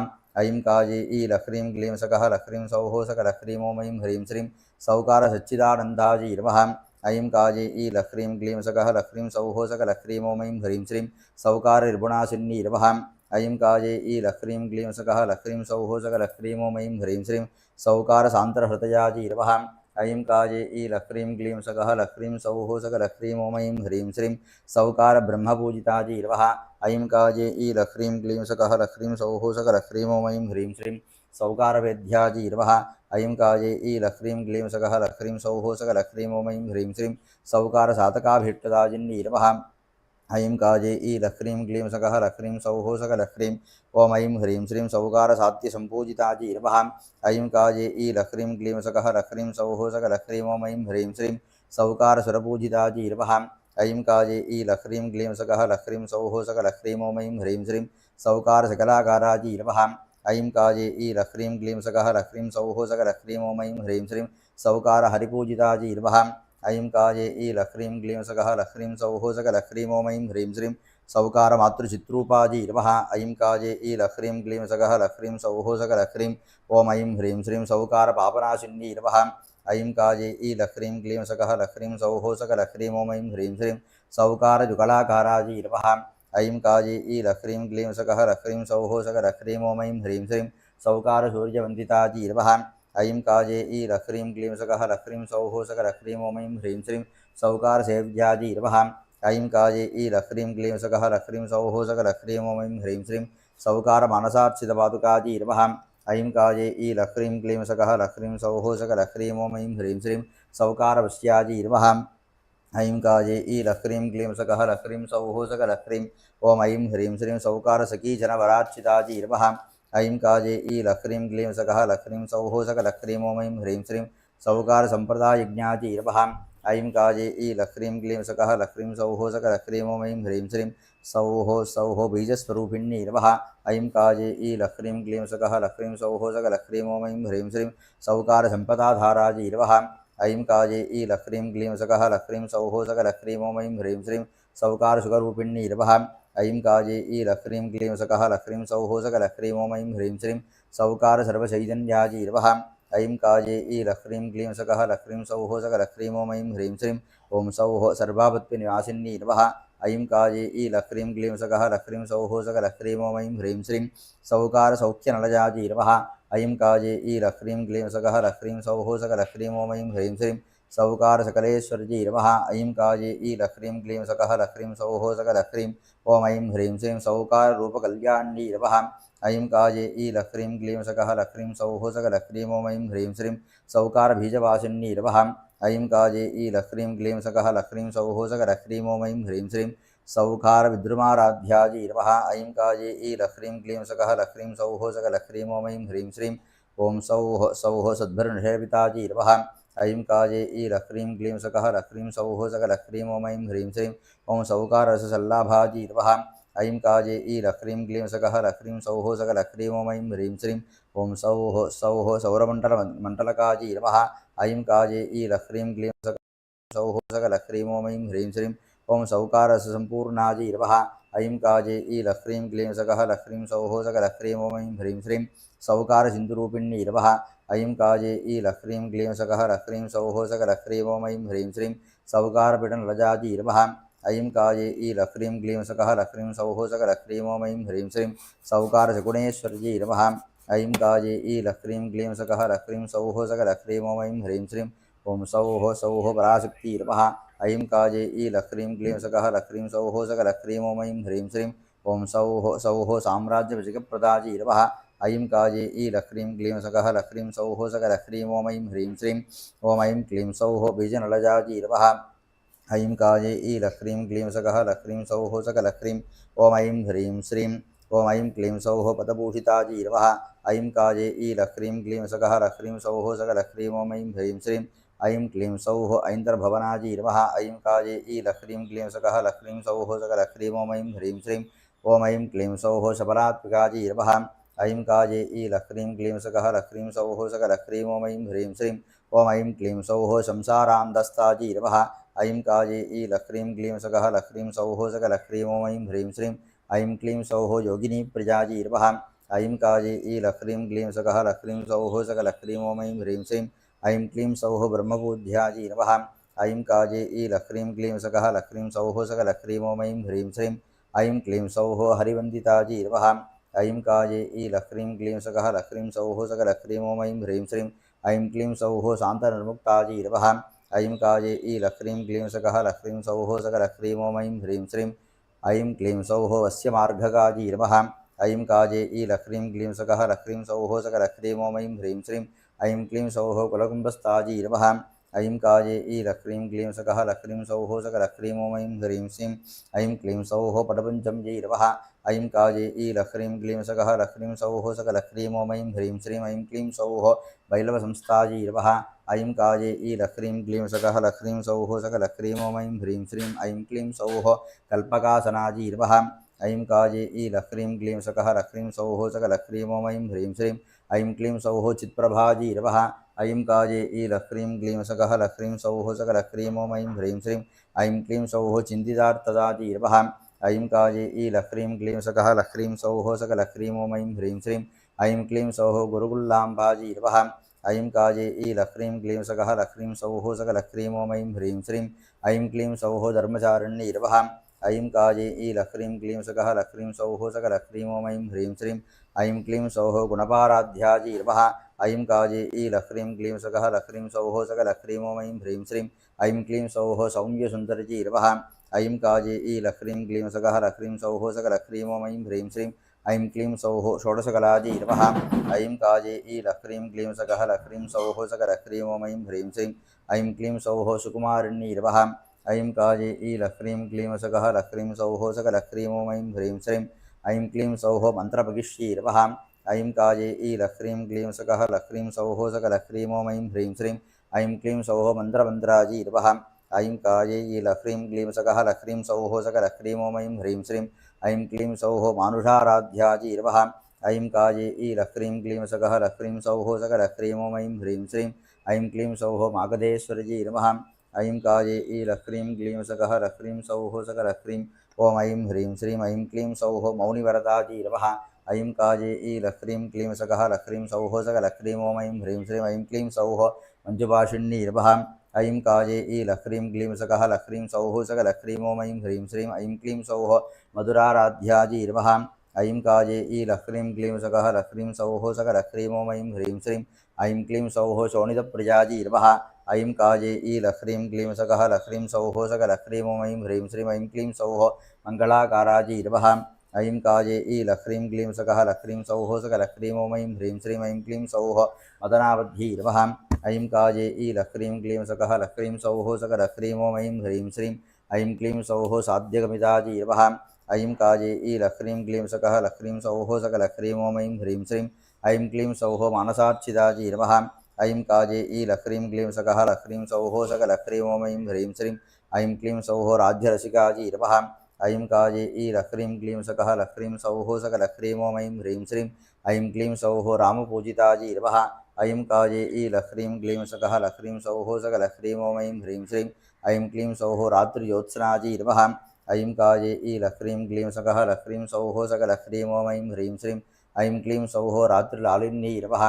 ऐं काजे ईलह्रीं क्लीं सकः लह्रीं सौः सकलह्रीं ॐ ऐं ह्रीं श्रीं सौकार सच्चिदानन्दाजी नमः ऐं काजे ईलह्रीं क्लीं सकः लह्रीं सौः सकलह्रीं ॐ ऐं ह्रीं श्रीं सौकार निर्गुणासिन्नी नमः ऐं काजे ईलह्रीं क्लीं सकः लह्रीं सौः सकलह्रीं ॐ ऐं ह्रीं श्रीं सौकार सान्द्रहृदयाजी नमः ऐं काजे ईलह्रीं क्लीं सकः लह्रीं सौः सकलह्रीं ॐ ऐं ह्रीं श्रीं सौकार ब्रह्मपूजिताजी नमः ऐं काजे ईलह्रीं क्लीं सकः लह्रीं सौः सकलह्रीं ॐ ऐं ह्रीं श्रीं सौकार वेद्याजी नमः ऐं काजे ईलह्रीं क्लीं सकः लह्रीं सौः सकलह्रीं ॐ ऐं ह्रीं श्रीं सौकार सातकाभीष्टदाजिन्नी नमः ऐं काजे ईलह्रीं क्लीं सकः लह्रीं सौः सकलह्रीं ॐ ऐं ह्रीं श्रीं सौकार सात्यसम्पूजिताजी नमः ऐं काजे ईलह्रीं क्लीं सकः लह्रीं सौः सकलह्रीं ॐ ऐं ह्रीं श्रीं सौकार सुरपूजिताजी नमः ऐं काजे ईलह्रीं क्लीं सकः लह्रीं सौः सकलह्रीं ॐ ऐं ह्रीं श्रीं सौकार सकलाकाराजी नमः ऐं काजे ईलह्रीं क्लीं सकः लह्रीं सौः सकलह्रीं ॐ ऐं ह्रीं श्रीं सौकार हरिपूजिताजी नमः ऐं काजे ईलह्रीं क्लीं सकः लह्रीं सौः सकलह्रीं ॐ ऐं ह्रीं श्रीं सौकार मातृचित्रूपाजी नमः ऐं काजे ईलह्रीं क्लीं सकः लह्रीं सौः सकलह्रीं ॐ ऐं ह्रीं श्रीं सौकार पापनाशिन्नी नमः ऐं काजे ईलह्रीं क्लीं सकः लह्रीं सौः सकलह्रीं ॐ ऐं ह्रीं श्रीं सौकार जुगलाकाराजी नमः ऐं काजे ईलह्रीं क्लीं सकः लह्रीं सौः सकलह्रीं ॐ ऐं ह्रीं श्रीं सौकार सूर्यवन्दिताजी नमः ऐं काजे ईलह्रीं क्लीं सकः लह्रीं सौः सकलह्रीं ॐ ऐं ह्रीं श्रीं सौकार सेव्याजी नमः ऐं काजे ईलह्रीं क्लीं सकः लह्रीं सौः सकलह्रीं ॐ ऐं ह्रीं श्रीं सौकार मानसार्चितपादुकाजी नमः ऐं काजे ईलह्रीं क्लीं सकः लह्रीं सौः सकलह्रीं ॐ ऐं ह्रीं श्रीं सौकार वश्याजी नमः ऐं काजे ईलह्रीं क्लीं सकः लह्रीं सौः सकलह्रीं ॐ ऐं ह्रीं श्रीं सौकार सखीजनवरार्चिताजी नमः ऐं काजे ईलह्रीं क्लीं सकः लह्रीं सौः सकलह्रीं ॐ ऐं ह्रीं श्रीं सौकार सम्प्रदायज्ञाजी नमः ऐं काजे ईलह्रीं क्लीं सकः लह्रीं सौः सकलह्रीं ॐ ऐं ह्रीं श्रीं सौः बीजस्वरूपिण्यै नमः ऐं काजे ईलह्रीं क्लीं सकः लह्रीं सौः सकलह्रीं ॐ ऐं ह्रीं श्रीं सौकार सम्पदाधाराजी नमः ऐं काजे ईलह्रीं क्लीं सकः लह्रीं सौः सकलह्रीं ॐ ऐं ह्रीं श्रीं सौकार सुखरूपिण्यै नमः ऐं काजे ईलह्रीं क्लीं सकः लह्रीं सौः सकलह्रीं ॐ ऐं ह्रीं श्रीं सौकार सर्वचैतन्याजी नमः ऐं काजे ई लह्रीं क्लीं सकः लह्रीं सौः सकलह्रीं ॐ ऐं ह्रीं श्रीं ॐ सौः सर्वापत्तिनिवासिनी नमः ऐं काजे ई लह्रीं क्लीं सकः लह्रीं सौः सकलह्रीं ॐ ऐं ह्रीं श्रीं सौकार सौख्यनलजाजी नमः ऐं काजे ई लह्रीं क्लीं सकः लह्रीं सौः सकलह्रीं ॐ ऐं ह्रीं श्रीं सौकार सकलेश्वरजी नमः ऐं काजे ई लह्रीं क्लीं सकः लह्रीं सौः सकलह्रीं ॐ ऐं ह्रीं श्रीं सौकार रूपकल्याणी नमः ऐं काजे ई लह्रीं क्लीं सकः लह्रीं सौः सकलह्रीं ॐ ऐं ह्रीं श्रीं सौकार बीजवासिनी नमः ऐं काजे ई लह्रीं क्लीं सकः लह्रीं सौः सकलह्रीं ॐ ऐं ह्रीं श्रीं सौकार विद्रुमाराध्याजी नमः ऐं काजे ई लह्रीं क्लीं सकः लह्रीं सौः सकलह्रीं ॐ ऐं ह्रीं श्रीं ॐ सौः सद्भरनिषेविताजी नमः ऐं काजे ई लह्रीं क्लीं सकः लह्रीं सौः सकलह्रीं ॐ ऐं ह्रीं श्रीं ॐ सौकाररससल्लाभाजी नमः ऐं काजे ई लह्रीं क्लीं सकः लह्रीं सौः सकलह्रीं ॐ ऐं ह्रीं श्रीं ॐ सौः सौरमण्डलकाजी नमः ऐं काजे ई लह्रीं क्लीं सौः सकलह्रीं ॐ ऐं ह्रीं श्रीं ॐ सौकाररससम्पूर्णाजी नमः ऐं काजे ई लह्रीं क्लीं सकः लह्रीं सौः सकलह्रीं ॐ ऐं ह्रीं श्रीं सौकारसिन्धुरूपिणी नमः ऐं काजे ई लह्रीं क्लीं सकः लह्रीं सौः सकलह्रीं ॐ ऐं ह्रीं श्रीं सौकारपीडनलजाजी नमः ऐं काजे ई लह्रीं क्लीं सकः लह्रीं सौः सकलह्रीं ॐ ऐं ह्रीं श्रीं सौकारसगुणेश्वरजी नमः ऐं काजे ई लह्रीं क्लीं सकः लह्रीं सौः सकलह्रीं ॐ ऐं ह्रीं श्रीं ॐ सौः पराशक्ति नमः ऐं काजे ई लह्रीं क्लीं सकः लह्रीं सौः सकलह्रीं ॐ ऐं ह्रीं श्रीं ॐ सौः साम्राज्यविजयप्रदाजी नमः ऐं काजे ई लह्रीं क्लीं सकः लह्रीं सौः सकलह्रीं ॐ ऐं ह्रीं श्रीं ॐ ऐं क्लीं सौः बीजनलजाजी नमः ऐं काजे ई लह्रीं क्लीं सकः लह्रीं सौः सकलह्रीं ॐ ऐं ह्रीं श्रीं ॐ ऐं क्लीं सौः पदभूषिताजी नमः ऐं काजे ई लह्रीं क्लीं सकः लह्रीं सौः सकलह्रीं ॐ ऐं ह्रीं श्रीं ऐं क्लीं सौः ऐन्द्रभवनाजी नमः ऐं काजे ई लह्रीं क्लीं सकः लह्रीं सौः सकलह्रीं ॐ ऐं ह्रीं श्रीं ॐ ऐं क्लीं सौः शबलात्मिकाजी नमः ऐं काजे ई लह्रीं क्लीं सकः लह्रीं सौः सकलह्रीं ॐ ऐं ह्रीं श्रीं ॐ ऐं क्लीं सौः संसारान्दस्ताजी नमः ऐं काजे ई लह्रीं क्लीं सकः लह्रीं सौः सकलह्रीं ॐ ऐं ह्रीं श्रीं ऐं क्लीं सौः योगिनी प्रजाजी नमः ऐं काजे ई लह्रीं क्लीं सकः लह्रीं सौः सकलह्रीं ॐ ऐं ह्रीं श्रीं ऐं क्लीं सौः ब्रह्मबुद्ध्याजी नमः ऐं काजे ई लह्रीं क्लीं सकः लह्रीं सौः सकलह्रीं ॐ ऐं ह्रीं श्रीं ऐं क्लीं सौः हरिवन्दिताजी नमः ऐं काजे ई लह्रीं क्लीं सकः लह्रीं सौः सकलह्रीं ॐ ऐं ह्रीं श्रीं ऐं क्लीं सौः शान्तनिर्मुक्ताजी नमः ऐं काजे ई लह्रीं क्लीं सकः लह्रीं सौः सकलह्रीं ॐ ऐं ह्रीं श्रीं ऐं क्लीं सौः वस्यमार्गकाजी नमः ऐं काजे ई लह्रीं क्लीं सकः लह्रीं सौः सकलह्रीं ॐ ऐं ह्रीं श्रीं ऐं क्लीं सौः कुलकुम्भस्ताजी नमः ऐं काजे ई लह्रीं क्लीं सकः लह्रीं सौः सकलह्रीं ॐ ऐं ह्रीं श्रीं ऐं क्लीं सौः पटपञ्चम्यै नमः ऐं काजे ई लह्रीं क्लीं सकः लह्रीं सौः सकलह्रीं ॐ ऐं ह्रीं श्रीं ऐं क्लीं सौः वैलवसंस्थाजी नमः ऐं काजे ई लह्रीं क्लीं सकः लह्रीं सौः सकलह्रीं ॐ ऐं ह्रीं श्रीं ऐं क्लीं सौः कल्पकासनाजी नमः ऐं काजे ई लह्रीं क्लीं सकः लह्रीं सौः सकलह्रीं ॐ ऐं ह्रीं श्रीं ऐं क्लीं सौः चित्प्रभाजी नमः ऐं काजे ई लह्रीं क्लीं सकः लह्रीं सौः सकलह्रीं ॐ ऐं ह्रीं श्रीं ऐं क्लीं सौः चिन्तितार्थदाजी नमः ऐं काजे ई लह्रीं क्लीं सकः लह्रीं सौः सकलह्रीं ॐ ऐं ह्रीं श्रीं ऐं क्लीं सौः गुरुगुल्लाम्बाजी नमः ऐं काजे ई लह्रीं क्लीं सकः लह्रीं सौः सकलह्रीं ॐ ऐं ह्रीं श्रीं ऐं क्लीं सौः धर्मचारिण्यै नमः ऐं काजे ई लह्रीं क्लीं सकः लह्रीं सौः सकलह्रीं ॐ ऐं ह्रीं श्रीं ऐं क्लीं सौः गुणपाराध्याजी नमः ऐं काजे ई लह्रीं क्लीं सकः लह्रीं सौः सकलह्रीं ॐ ऐं ह्रीं श्रीं ऐं क्लीं सौः सौम्यसुन्दरजी नमः ऐं काजे ई लह्रीं क्लीं सकः लह्रीं सौः सकलह्रीं ॐ ऐं ह्रीं श्रीं ऐं क्लीं सौः षोडशकलाजी नमः ऐं काजे ई लह्रीं क्लीं सकः लह्रीं सौः सकलह्रीं ॐ ऐं ह्रीं श्रीं ऐं क्लीं सौः सुकुमारिण्यै नमः ऐं काजे ई लह्रीं क्लीं सकः लह्रीं सौः सकलह्रीं ॐ ऐं ह्रीं श्रीं ऐं क्लीं सौः मन्त्रपगिष्यै नमः ऐं काजे ई लह्रीं क्लीं सकः लह्रीं सौः सकलह्रीं ॐ ऐं ह्रीं श्रीं ऐं क्लीं सौः मन्त्रमन्त्राजी नमः ऐं काजे ई लह्रीं क्लीं सकः लह्रीं सौः सकलह्रीं ॐ ऐं ह्रीं श्रीं ऐं क्लीं सौः मानुषाराध्याजी नमः ऐं काजे ई लह्रीं क्लीं सकः लह्रीं सौः सकलह्रीं ॐ ऐं ह्रीं श्रीं ऐं क्लीं सौः मागधेश्वरजी नमः ऐं काजे ई लह्रीं क्लीं सकः लह्रीं सौः सकलह्रीं ॐ ऐं ह्रीं श्रीं ऐं क्लीं सौः मौनिवरदाजी नमः ऐं काजे ई लह्रीं क्लीं सकः लह्रीं सौः सकलह्रीं ॐ ऐं ह्रीं श्रीं ऐं क्लीं सौः मञ्जुभाषिण्यी नमः ऐं काजे ई लह्रीं क्लीं सकः लह्रीं सौः सकलह्रीं ॐ ऐं ह्रीं श्रीं ऐं क्लीं सौः मधुराराध्याजी नमः ऐं काजे ई लह्रीं क्लीं सकः लह्रीं सौः सकलह्रीं ॐ ऐं ह्रीं श्रीं ऐं क्लीं सौः शोणितप्रियाजी नमः ऐं काजे ई लह्रीं क्लीं सकः लह्रीं सौः सकलह्रीं ॐ ऐं ह्रीं श्रीं ऐं क्लीं सौः मङ्गलाकाराजी नमः ऐं काजे ई लह्रीं क्लीं सकः लह्रीं सौः सकलह्रीं ॐ ऐं ह्रीं श्रीं ऐं क्लीं सौः मदनावधी नमः ऐं काजे ई लह्रीं क्लीं सकः लह्रीं सौः सकलह्रीं ॐ ऐं ह्रीं श्रीं ऐं क्लीं सौः साध्यगमिताजी नमः ऐं काजे ई लह्रीं क्लीं सकः लह्रीं सौः सकलह्रीं ॐ ऐं ह्रीं श्रीं ऐं क्लीं सौः मानसार्चिताजी नमः ऐं काजे ई लह्रीं क्लीं सकः लह्रीं सौः सकलह्रीं ॐ ऐं ह्रीं श्रीं ऐं क्लीं सौः राज्यरसिकाजी नमः ऐं काजे ई लह्रीं क्लीं सकः लह्रीं सौः सकलह्रीं ॐ ऐं ह्रीं श्रीं ऐं क्लीं सौः रामपूजिताजी नमः ऐं काजे ई लह्रीं क्लीं सकः लह्रीं सौः सकलह्रीं ॐ ऐं ह्रीं श्रीं ऐं क्लीं सौः रात्रिज्योत्स्नाजी नमः ऐं काजे ई लह्रीं क्लीं सकः लह्रीं सौः सकलह्रीं ॐ ऐं ह्रीं श्रीं ऐं क्लीं सौः रात्रिलालिन्यै नमः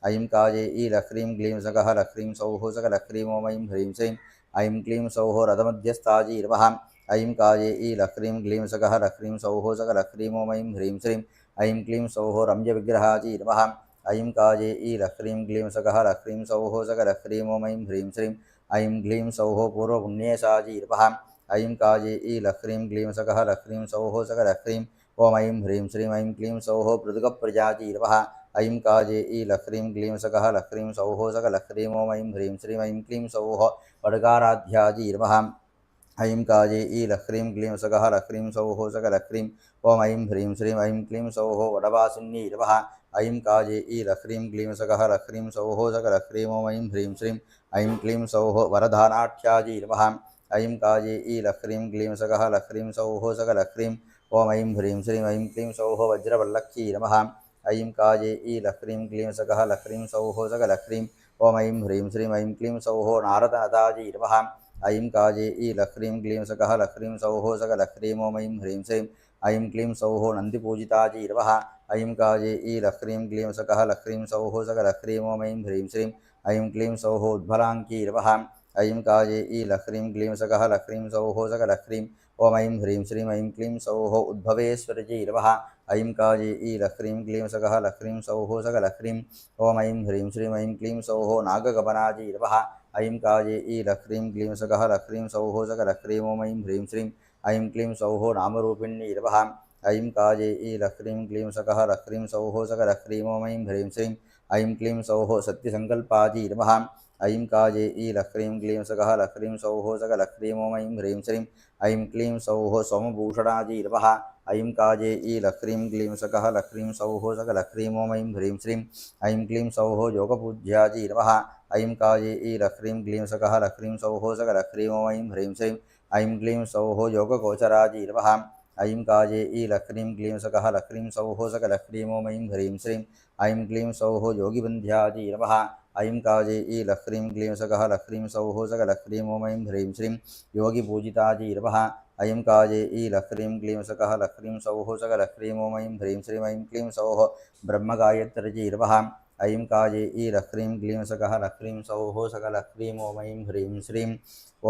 ऐं काजे ई लह्रीं क्लीं सकः लह्रीं सौः सकलह्रीं ॐ ऐं ह्रीं श्रीं ऐं क्लीं सौः रथमध्यस्थाजी नमः ऐं काजे ई लह्रीं क्लीं सकः लह्रीं सौः सकलह्रीं ॐ ऐं ह्रीं श्रीं ऐं क्लीं सौः रम्यविग्रहाजी नमः ऐं काजे ई लह्रीं क्लीं सकः लह्रीं सौः सकलह्रीं ॐ ऐं ह्रीं श्रीं ऐं क्लीं सौः पूर्वपुण्येशाजी नमः ऐं काजे ई लह्रीं क्लीं सकः लह्रीं सौः सकलह्रीं ॐ ऐं ह्रीं श्रीं ऐं क्लीं सौः पृथुकप्रजाजी नमः ऐं काजे ई लह्रीं क्लीं सकः लह्रीं सौः सकलह्रीं ॐ ऐं ह्रीं श्रीं ऐं क्लीं सौः वडकाराध्याजी नमः ऐं काजे ई लह्रीं क्लीं सकः लह्रीं सौः सकलह्रीं ॐ ऐं ह्रीं श्रीं ऐं क्लीं सौः वडवासिन्यै नमः ऐं काजे ई लह्रीं क्लीं सकः लह्रीं सौः सकलह्रीं ॐ ऐं ह्रीं श्रीं ऐं क्लीं सौः वरदानाढ्याजी नमः ऐं काजे ई लह्रीं क्लीं सकः लह्रीं सौः सकलह्रीं ॐ ऐं ह्रीं श्रीं ऐं क्लीं सौः वज्रवल्लक्ष्यै नमः ऐं काजे ई लह्रीं क्लीं सकः लह्रीं सौः सकलह्रीं ॐ ऐं ह्रीं श्रीं ऐं क्लीं सौः नारदनताजी नमः ऐं काजे ई लह्रीं क्लीं सकः लह्रीं सौः सकलह्रीं ॐ ऐं ह्रीं श्रीं ऐं क्लीं सौः नन्दिपूजिताजी नमः ऐं काजे ई लह्रीं क्लीं सकः लह्रीं सौः सकलह्रीं ॐ ऐं ह्रीं श्रीं ऐं क्लीं सौः उद्भलाङ्की नमः ऐं काजे ई लह्रीं क्लीं सकः लह्रीं सौः सकलह्रीं ॐ ऐं ह्रीं श्रीं ऐं क्लीं सौः उद्भवेश्वरजी नमः ऐं काजे ई लह्रीं क्लीं सकः लह्रीं सौः सकलह्रीं ॐ ऐं ह्रीं श्रीं ऐं क्लीं सौः नागगमनाजी नमः ऐं काजे ई लह्रीं क्लीं सकः लह्रीं सौः सकलह्रीं ॐ ऐं ह्रीं श्रीं ऐं क्लीं सौः नामरूपिण्यै नमः ऐं काजे ई लह्रीं क्लीं सकः लह्रीं सौः सकलह्रीं ॐ ऐं ह्रीं श्रीं ऐं क्लीं सौः सत्यसङ्कल्पाजी नमः ऐं काजे ई लह्रीं क्लीं सकः लह्रीं सौः सकलह्रीं ॐ ऐं ह्रीं श्रीं ऐं क्लीं सौः सोमभूषणाजी नमः ऐं काजे ई लह्रीं क्लीं सकः लह्रीं सौः सकलह्रीं ॐ ऐं ह्रीं श्रीं ऐं क्लीं सौः योगपूज्याजी नमः ऐं काजे ई लह्रीं क्लीं सकः लह्रीं सौः सकलह्रीं ॐ ऐं ह्रीं श्रीं ऐं क्लीं सौः योगगोचराजी नमः ऐं काजे ई लह्रीं क्लीं सकः लह्रीं सौः सकलह्रीं ॐ ऐं ह्रीं श्रीं ऐं क्लीं सौः योगिबन्ध्याजी नमः ऐं काजे ई लह्रीं क्लीं सकः लह्रीं सौः सकलह्रीं ॐ ऐं ह्रीं श्रीं योगिपूजिताजी नमः ऐं काजे ई लह्रीं क्लीं सकः लह्रीं सौः सकलह्रीं ॐ ऐं ह्रीं श्रीं ऐं क्लीं सौः ब्रह्मगायत्र्यजी नमः ऐं काजे ई लह्रीं क्लीं सकः लह्रीं सौः सकलह्रीं ॐ ऐं ह्रीं श्रीं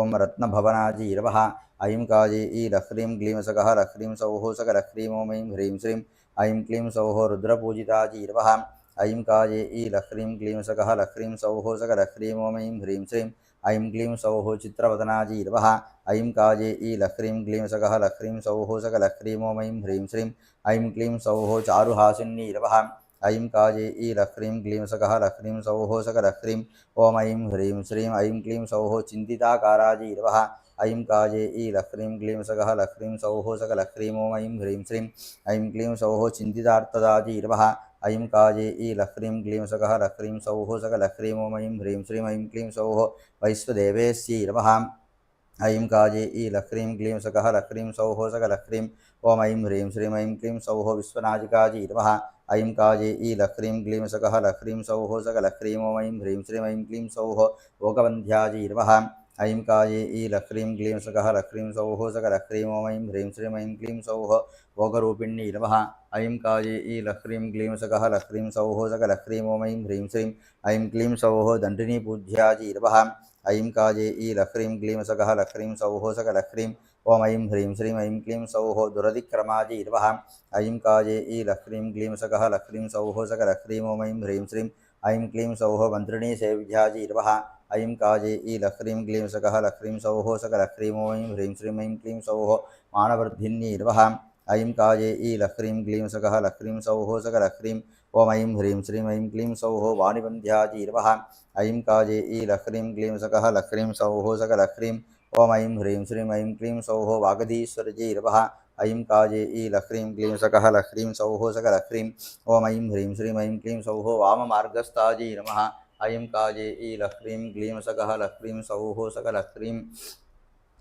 ॐ रत्नभवनाजी नमः ऐं काजे ई लह्रीं क्लीं सकः लह्रीं सौः सकलह्रीं ॐ ऐं ह्रीं श्रीं ऐं क्लीं सौः रुद्रपूजिताजी नमः ऐं काजे ई लह्रीं क्लीं सकः लह्रीं सौः सकलह्रीं ॐ ऐं ह्रीं श्रीं ऐं क्लीं सौः चित्रवदनाजी नमः ऐं काजे ई लह्रीं क्लीं सकः लह्रीं सौः सकलह्रीं ॐ ऐं ह्रीं श्रीं ऐं क्लीं सौः चारुहासिन्यै नमः ऐं काजे ई लह्रीं क्लीं सकः लह्रीं सौः सकलह्रीं ॐ ऐं ह्रीं श्रीं ऐं क्लीं सौः चिन्तिताकाराजी नमः ऐं काजे ई लह्रीं क्लीं सकः लह्रीं सौः सकलह्रीं ॐ ऐं ह्रीं श्रीं ऐं क्लीं सौः चिन्तितार्थदाजी नमः ऐं काजे ई लह्रीं क्लीं सकः लह्रीं सौः सकलह्रीं ॐ ऐं ह्रीं श्रीं ऐं क्लीं सौः वैश्वदेवेश्यै नमः ऐं काजे ई लह्रीं क्लीं सकः लह्रीं सौः सकलह्रीं ॐ ऐं ह्रीं श्रीं ऐं क्लीं सौः विश्वनाजिकाजी नमः ऐं काजे ई लह्रीं क्लीं सकः लह्रीं सौः सकलह्रीं ॐ ऐं ह्रीं श्रीं ऐं क्लीं सौः भोगवन्ध्याजी नमः ऐं काये ई लह्रीं क्लीं सकः लह्रीं सौः सकलह्रीं ॐ ऐं ह्रीं श्रीं ऐं क्लीं सौः भोगरूपिण्यै नमः। ऐं काये ई लह्रीं क्लीं सकः लह्रीं सौः सकलह्रीं ॐ ऐं ह्रीं श्रीं ऐं क्लीं सौः दण्डिनी पूज्यायै नमः। ऐं काये ई लह्रीं क्लीं सकः लह्रीं सौः सकलह्रीं ॐ ऐं ह्रीं श्रीं ऐं क्लीं सौः दुरधिक्रमायै नमः। ऐं काये ई लह्रीं क्लीं सकः लह्रीं सौः सकलह्रीं ॐ ऐं ह्रीं श्रीं ऐं क्लीं सौः मन्त्रिणी सेव्यायै नमः। ऐं काये ई लह्रीं क्लीं सकः लह्रीं सौः सकलह्रीं ॐ ऐं ह्रीं श्रीं ऐं क्लीं सौः मानवर्धिन्यै नमः। ऐं काये ई लह्रीं क्लीं सकः लह्रीं सौः सकलह्रीं ॐ ऐं ह्रीं श्रीं ऐं क्लीं सौः वाणिवन्ध्यायै नमः। ऐं काये ई लह्रीं क्लीं सकः लह्रीं सौः सकलह्रीं ॐ ऐं ह्रीं श्रीं ऐं क्लीं सौः वागधीश्वर्यै नमः। ऐं काये ई लह्रीं क्लीं सकः लह्रीं सौः सकलह्रीं ॐ ऐं ह्रीं श्रीं ऐं क्लीं सौः वाममार्गस्थायै नमः। ऐं काये ई लह्रीं क्लीं सकः लह्रीं सौः सकलह्रीं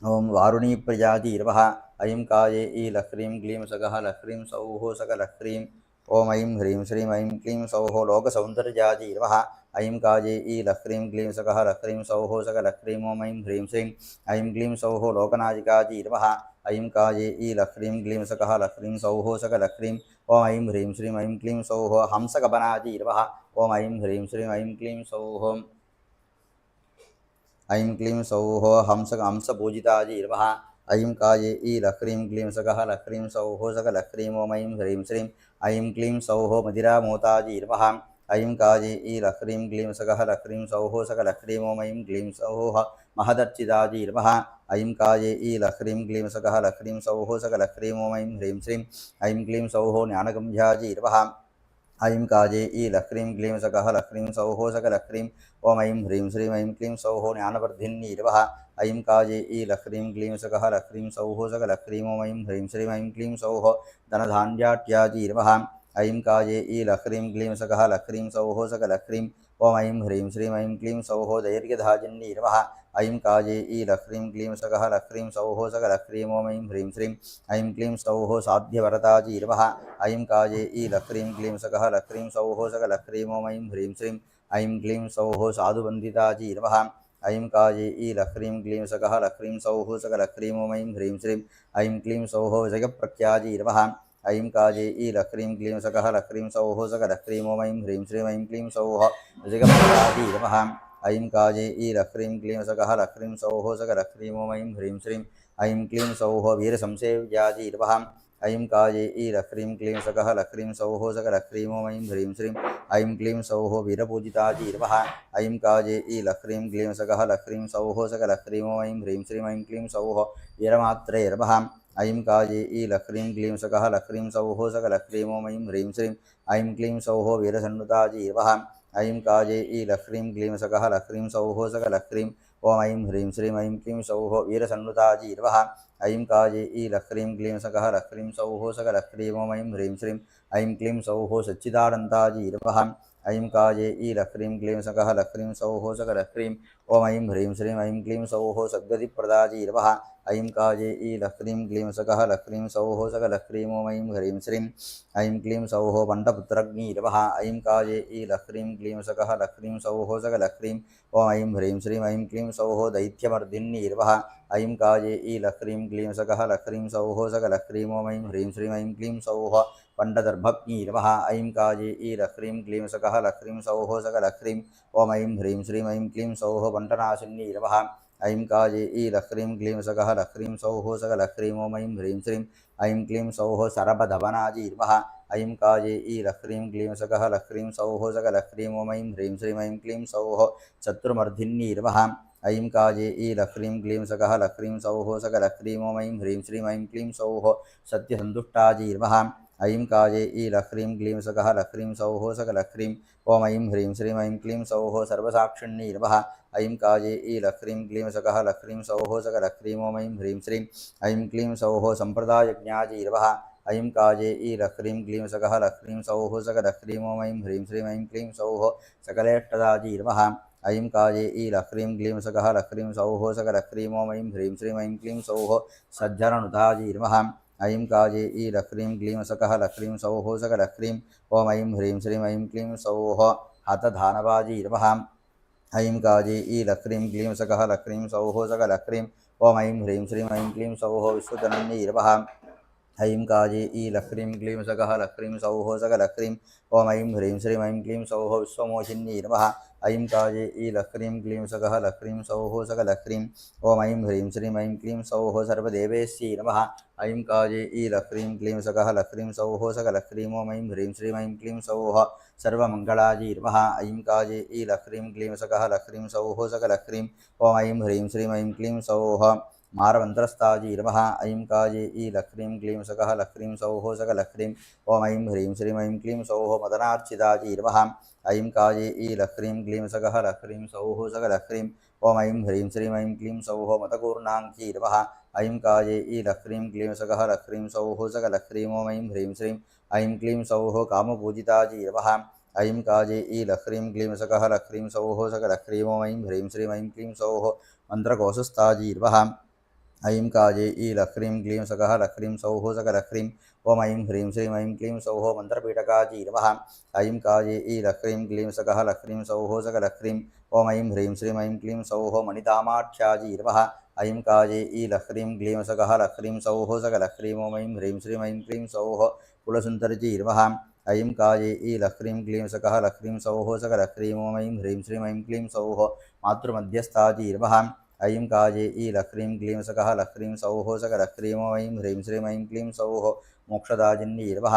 ॐ वारुणीप्रियायै नमः। ऐं काये ई लह्रीं क्लीं सकः लह्रीं सौः सकलह्रीं ॐ ऐं ह्रीं श्रीं ऐं क्लीं सौः लोकसौन्दर्यायै नमः। ऐं काये ई लह्रीं क्लीं सकः लह्रीं सौः सकलह्रीं ॐ ऐं ह्रीं श्रीं ऐं क्लीं सौः लोकनायिकायै नमः। ऐं काये ई लह्रीं क्लीं सकः लह्रीं सौः सकलह्रीं ॐ ऐं ह्रीं श्रीं ऐं क्लीं सौः हंसकपनायै नमः। ॐ ऐं ह्रीं श्रीं ऐं क्लीं सौः ऐं क्लीं सौः हंसपूजितायै नमः। ऐं काये ई लह्रीं क्लीं सकः लह्रीं सौः सकलह्रीं ॐ ऐं ह्रीं श्रीं ऐं क्लीं सौः मदिरामोतायै नमः। ऐं काये ई लह्रीं क्लीं सकः लह्रीं सौः सकलह्रीं ॐ ऐं क्लीं सौः महदर्चितायै नमः। ऐं काये ई लह्रीं क्लीं सकः लह्रीं सौः सकलह्रीं ॐ ऐं ह्रीं श्रीं ऐं क्लीं सौः ज्ञानगम्यायै नमः। ऐं काये ई लह्रीं क्लीं सकः लह्रीं सौः सकलह्रीं ॐ ऐं ह्रीं श्रीं ऐं क्लीं सौः ज्ञानवर्धिन्यै नमः। ऐं काये ई लह्रीं क्लीं सकः लह्रीं सौः सकलह्रीं ॐ ऐं ह्रीं श्रीं ऐं क्लीं सौः धनधान्याट्यायै नमः। ऐं काये ई लह्रीं क्लीं सकः लह्रीं सौः सकलह्रीं ॐ ऐं ह्रीं श्रीं ऐं क्लीं सौः दैर्घ्यधाजिन्यै नमः। ऐं काये ई लह्रीं क्लीं सकः लह्रीं सौः सकलह्रीं ॐ ऐं ह्रीं श्रीं ऐं क्लीं सौः साध्यवरदायै नमः। ऐं काये ई लह्रीं क्लीं सकः लह्रीं सौः सकलह्रीं ॐ ऐं ह्रीं श्रीं ऐं क्लीं सौः साधुवन्दितायै नमः। ऐं काये ई लह्रीं क्लीं सकः लह्रीं सौः सकलह्रीं ॐ ऐं ह्रीं श्रीं ऐं क्लीं सौः जगप्रख्यायै नमः। ऐं काये ई लह्रीं क्लीं सकः लह्रीं सौः सकलह्रीं ॐ ऐं ह्रीं श्रीं ऐं क्लीं सौः जगप्रख्यायै नमः। ऐं काये ई लह्रीं क्लीं सकः लह्रीं सौः सकलह्रीं ॐ ऐं ह्रीं श्रीं ऐं क्लीं सौः वीरसंसेव्यायै नमः। ऐं काये ई लह्रीं क्लीं सकः लह्रीं सौः सकलह्रीं ॐ ऐं ह्रीं श्रीं ऐं क्लीं सौः वीरपूजितायै नमः। ऐं काये ई लह्रीं क्लीं सकः लह्रीं सौः सकलह्रीं ॐ ऐं ह्रीं श्रीं ऐं क्लीं सौः वीरमात्रे नमः। ऐं काये ई लह्रीं क्लीं सकः लह्रीं सौः सकलह्रीं ॐ ऐं ह्रीं श्रीं ऐं क्लीं सौः वीरसन्नुतायै नमः। ऐं काये ई लह्रीं क्लीं सकः लह्रीं सौः सकलह्रीं ॐ ऐं ह्रीं श्रीं ऐं क्लीं सौः वीरसन्नुतायै नमः। ऐं काये ई लह्रीं क्लीं सकः लह्रीं सौः सकलह्रीं ॐ ऐं ह्रीं श्रीं ऐं क्लीं सौः सच्चिदानन्दायै नमः। ऐं काये ई लह्रीं क्लीं सकः लह्रीं सौः सकलह्रीं ॐ ऐं ह्रीं श्रीं ऐं क्लीं सौः सद्गतिप्रदायै नमः। ऐं काये ई लह्रीं क्लीं सकः लह्रीं सौः सकलह्रीं ॐ ऐं ह्रीं श्रीं ऐं क्लीं सौः पण्डपुत्रज्ञै नमः। ऐं काये ई लह्रीं क्लीं सकः लह्रीं सौः सकलह्रीं ॐ ऐं ह्रीं श्रीं ऐं क्लीं सौः दैत्यमर्दिन्यै नमः। ऐं काये ई लह्रीं क्लीं सकः लह्रीं सौः सकलह्रीं ॐ ऐं ह्रीं श्रीं ऐं क्लीं सौः पण्डदर्भज्ञै नमः। ऐं काये ई लह्रीं क्लीं सकः लह्रीं सौः सकलह्रीं ॐ ऐं ह्रीं श्रीं ऐं क्लीं सौः पण्डनाशिन्यै नमः। ऐं काये ई लह्रीं क्लीं सकः लह्रीं सौः सकलह्रीं ॐ ऐं ह्रीं श्रीं ऐं क्लीं सौः सरपधवनायै नमः। ऐं काये ई लह्रीं क्लीं सकः लह्रीं सौः सकलह्रीं ॐ ऐं ह्रीं श्रीं ऐं क्लीं सौः शत्रुमर्धिन्यै नमः। ऐं काये ई लह्रीं क्लीं सकः लह्रीं सौः सकलह्रीं ॐ ऐं ह्रीं श्रीं ऐं क्लीं सौः सत्यसन्तुष्टायै नमः। ऐं काये ई लह्रीं क्लीं सकः लह्रीं सौः सकलह्रीं ॐ ऐं ह्रीं श्रीं ऐं क्लीं सौः सर्वसाक्षिण्यै नमः। ऐं काये ई लह्रीं क्लीं सकः लह्रीं सौः सकलह्रीं ॐ ऐं ह्रीं श्रीं ऐं क्लीं सौः सम्प्रदायज्ञायै नमः। ऐं काये ई लह्रीं क्लीं सकः लह्रीं सौः सकलह्रीं ॐ ऐं ह्रीं श्रीं ऐं क्लीं सौः सकलेष्टदायै नमः। ऐं काये ई लह्रीं क्लीं सकः लह्रीं सौः सकलह्रीं ॐ ऐं ह्रीं श्रीं ऐं क्लीं सौः सज्जननुतायै नमः। ऐं काये ई लह्रीं क्लीं सकः लह्रीं सौः सकलह्रीं ॐ ऐं ह्रीं श्रीं ऐं क्लीं सौः हतधानवायै नमः। ऐं काजे ई लक्रीं क्लीं सकः लक्रीं सौः सकलक्रीं ॐ ऐं ह्रीं श्रीं ऐं क्लीं सौः विश्वजनन्यै ऐं काजे ई लक्रीं क्लीं सकः लक्रीं सौः सकलक्रीं ॐ ऐं ह्रीं श्रीं ऐं क्लीं सौः विश्वमोहिन्यै नमः ऐं काजे ई लक्रीं क्लीं सकः लक्रीं सौः सकलक्रीं ॐ ऐं ह्रीं श्रीं ऐं क्लीं सौः सर्वदेवेश्यै नमः ऐं काजे ई लक्रीं क्लीं सकः लक्रीं सौः सकलक्रीं ॐ ऐं ह्रीं श्रीं ऐं क्लीं सौः सर्वमङ्गलायै नमः ऐं काजे ई लक्रीं क्लीं सकः लक्रीं सौः सकलक्रीं ॐ ऐं ह्रीं श्रीं ऐं क्लीं सौः मारमन्त्रस्ताजी नमः ऐं काजे ई लक्रीं क्लीं सकः लक्रीं सौः सकलक्रीं ॐ ऐं ह्रीं श्रीं ऐं क्लीं सौः मदनार्चिताजी नमः ऐं काजे ई लक्रीं क्लीं सकः लक्रीं सौः सकलक्रीं ॐ ऐं ह्रीं श्रीं ऐं क्लीं सौः मतपूर्णाङ्की नमः ऐं काजे ई लक्रीं क्लीं सकः लक्रीं सौः सकलक्रीं ॐ ऐं ह्रीं श्रीं ऐं क्लीं सौः कामपूजिताजी नमः ऐं काजे ई लक्रीं क्लीं सकः लक्रीं सौः सकलक्रीं ॐ ऐं ह्रीं श्रीं ऐं क्लीं सौः मन्त्रकोशस्थाजी नमः ऐं काजे ई लक्रीं क्लीं सकः लक्रीं सौः सकलक्रीं ॐ ऐं ह्रीं श्रीं ऐं क्लीं सौः मन्त्रपीठकाजी नमः ऐं काजे ई लक्रीं क्लीं सकः लक्रीं सौः सकलक्रीं ॐ ऐं ह्रीं श्रीं ऐं क्लीं सौः मणितामाख्याजी नमः ऐं काजे ई लक्रीं क्लीं सकः लक्रीं सौः सकलक्रीं ॐ ऐं ह्रीं श्रीं ऐं क्लीं सौः कुलसुन्दरजी नमः ऐं काजे ई लक्रीं क्लीं सकः लक्रीं सौः सकलक्रीं ॐ ऐं ह्रीं श्रीं ऐं क्लीं सौः मातृमध्यस्थाजी नमः ऐं काजे ई लक्रीं क्लीं सकः लक्रीं सौः सकलक्रीं ॐ ऐं ह्रीं श्रीं ऐं क्लीं सौः मोक्षदाजिन्यै नमः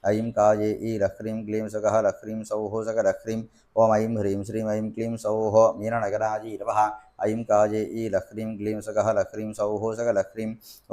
ऐं काजे ई लक्रीं क्लीं सकः लक्रीं सौः सकलक्रीं ॐ ऐं ह्रीं श्रीं ऐं क्लीं सौः मीननगराजी नमः ऐं काजे ई लक्रीं क्लीं सकः लक्रीं सौः सकलक्रीं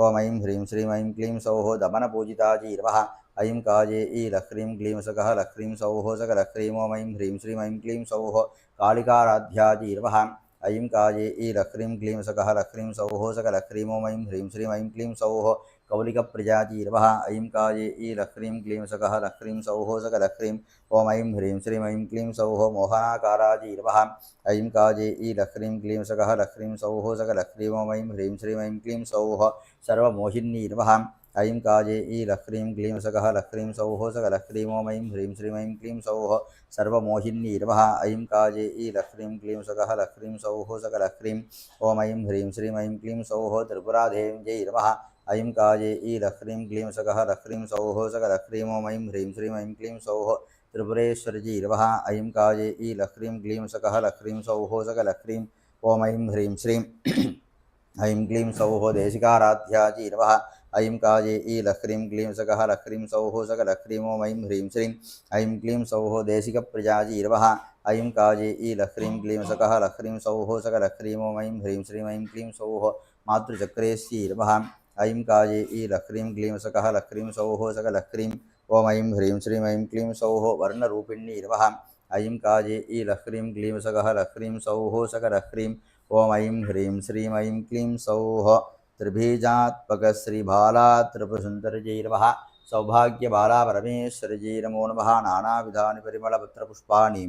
ॐ ऐं ह्रीं श्रीं ऐं क्लीं सौः दमनपूजिताजी नमः ऐं काजे ई लक्रीं क्लीं सकः लक्रीं सौः सकलक्रीं ॐ ऐं ह्रीं श्रीं ऐं क्लीं सौः कालिकाराध्याजी नमः ऐं काजे ई लक्रीं क्लीं सकः लक्रीं सौः सकलक्रीं ॐ ऐं ह्रीं श्रीं ऐं क्लीं सौः कौलिकप्रियाजी नमः ऐं काजे ई लक्रीं क्लीं सकः लक्रीं सौः सकलक्रीं ॐ ऐं ह्रीं श्रीं ऐं क्लीं सौः मोहनाकाराजी नमः ऐं काजे ई लक्रीं क्लीं सकः लक्रीं सौः सकलक्रीं ॐ ऐं ह्रीं श्रीं ऐं क्लीं सौः सर्वमोहिन्यै नमः ऐं काजे ई लक्रीं क्लीं सकः लक्रीं सौः सकलक्रीं ॐ ऐं ह्रीं श्रीं ऐं क्लीं सौः सर्वमोहिन्यै नमः ऐं काजे ई लक्रीं क्लीं सकः लक्रीं सौः सकलक्रीं ॐ ऐं ह्रीं श्रीं ऐं क्लीं सौः त्रिपुरादेव्यै नमः ऐं काजे ई लक्रीं क्लीं सकः लक्रीं सौः सकलक्रीं ॐ ऐं ह्रीं श्रीं ऐं क्लीं सौः त्रिपुरेश्वरजी नमः ऐं काजे ई लक्रीं क्लीं सकः लक्रीं सौः सकलक्रीं ॐ ऐं ह्रीं श्रीं ऐं क्लीं सौः देशिकाराध्याजी नमः ऐं काजे ई लक्रीं क्लीं सकः लक्रीं सौः सकलक्रीं ॐ ऐं ह्रीं श्रीं ऐं क्लीं सौः देशिकप्रियाजी नमः ऐं काजे ई लक्रीं क्लीं सकः लक्रीं सौः सकलक्रीं ॐ ऐं ह्रीं श्रीं ऐं क्लीं सौः मातृचक्रेश्यै नमः ऐं काजे ई लक्रीं क्लीं सकः लक्रीं सौः सकलक्रीं ॐ ऐं ह्रीं श्रीं ऐं क्लीं सौः वर्णरूपिण्यै नमः ऐं काजे ई लक्रीं क्लीं सकः लक्रीं सौः सकलक्रीं ॐ ऐं ह्रीं श्रीं ऐं क्लीं सौः त्रिबीजात्मकश्रीबाला त्रिपुरसुन्दरजै नमः सौभाग्यबाला परमेश्वरजै नमो नमः नानाविधानि परिमलपत्रपुष्पाणि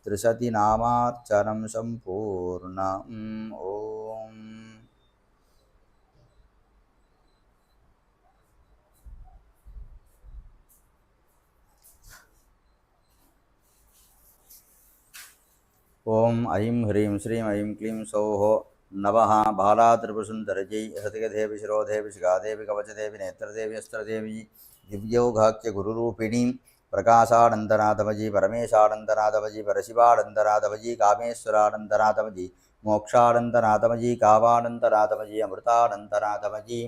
त्रिशतिनामार्चनं सम्पूर्णम् ॐ ॐ ऐं ह्रीं श्रीं ऐं क्लीं सौः नवः बाला त्रिपुरसुन्दरजै हृदयदेवि शिरोदेवि शिखादेवि कवचदेवि नेत्रदेवि अस्त्रदेवि दिव्यौघाख्यगुरुरूपिणी प्रकाशानन्दनाथमजी परमेशानन्दनाथमजी परशिवानन्दनाथमजी कामेश्वरानन्दनाथमजी मोक्षानन्दनाथमजी कामानन्दनाथमजी अमृतानन्दनाथमजी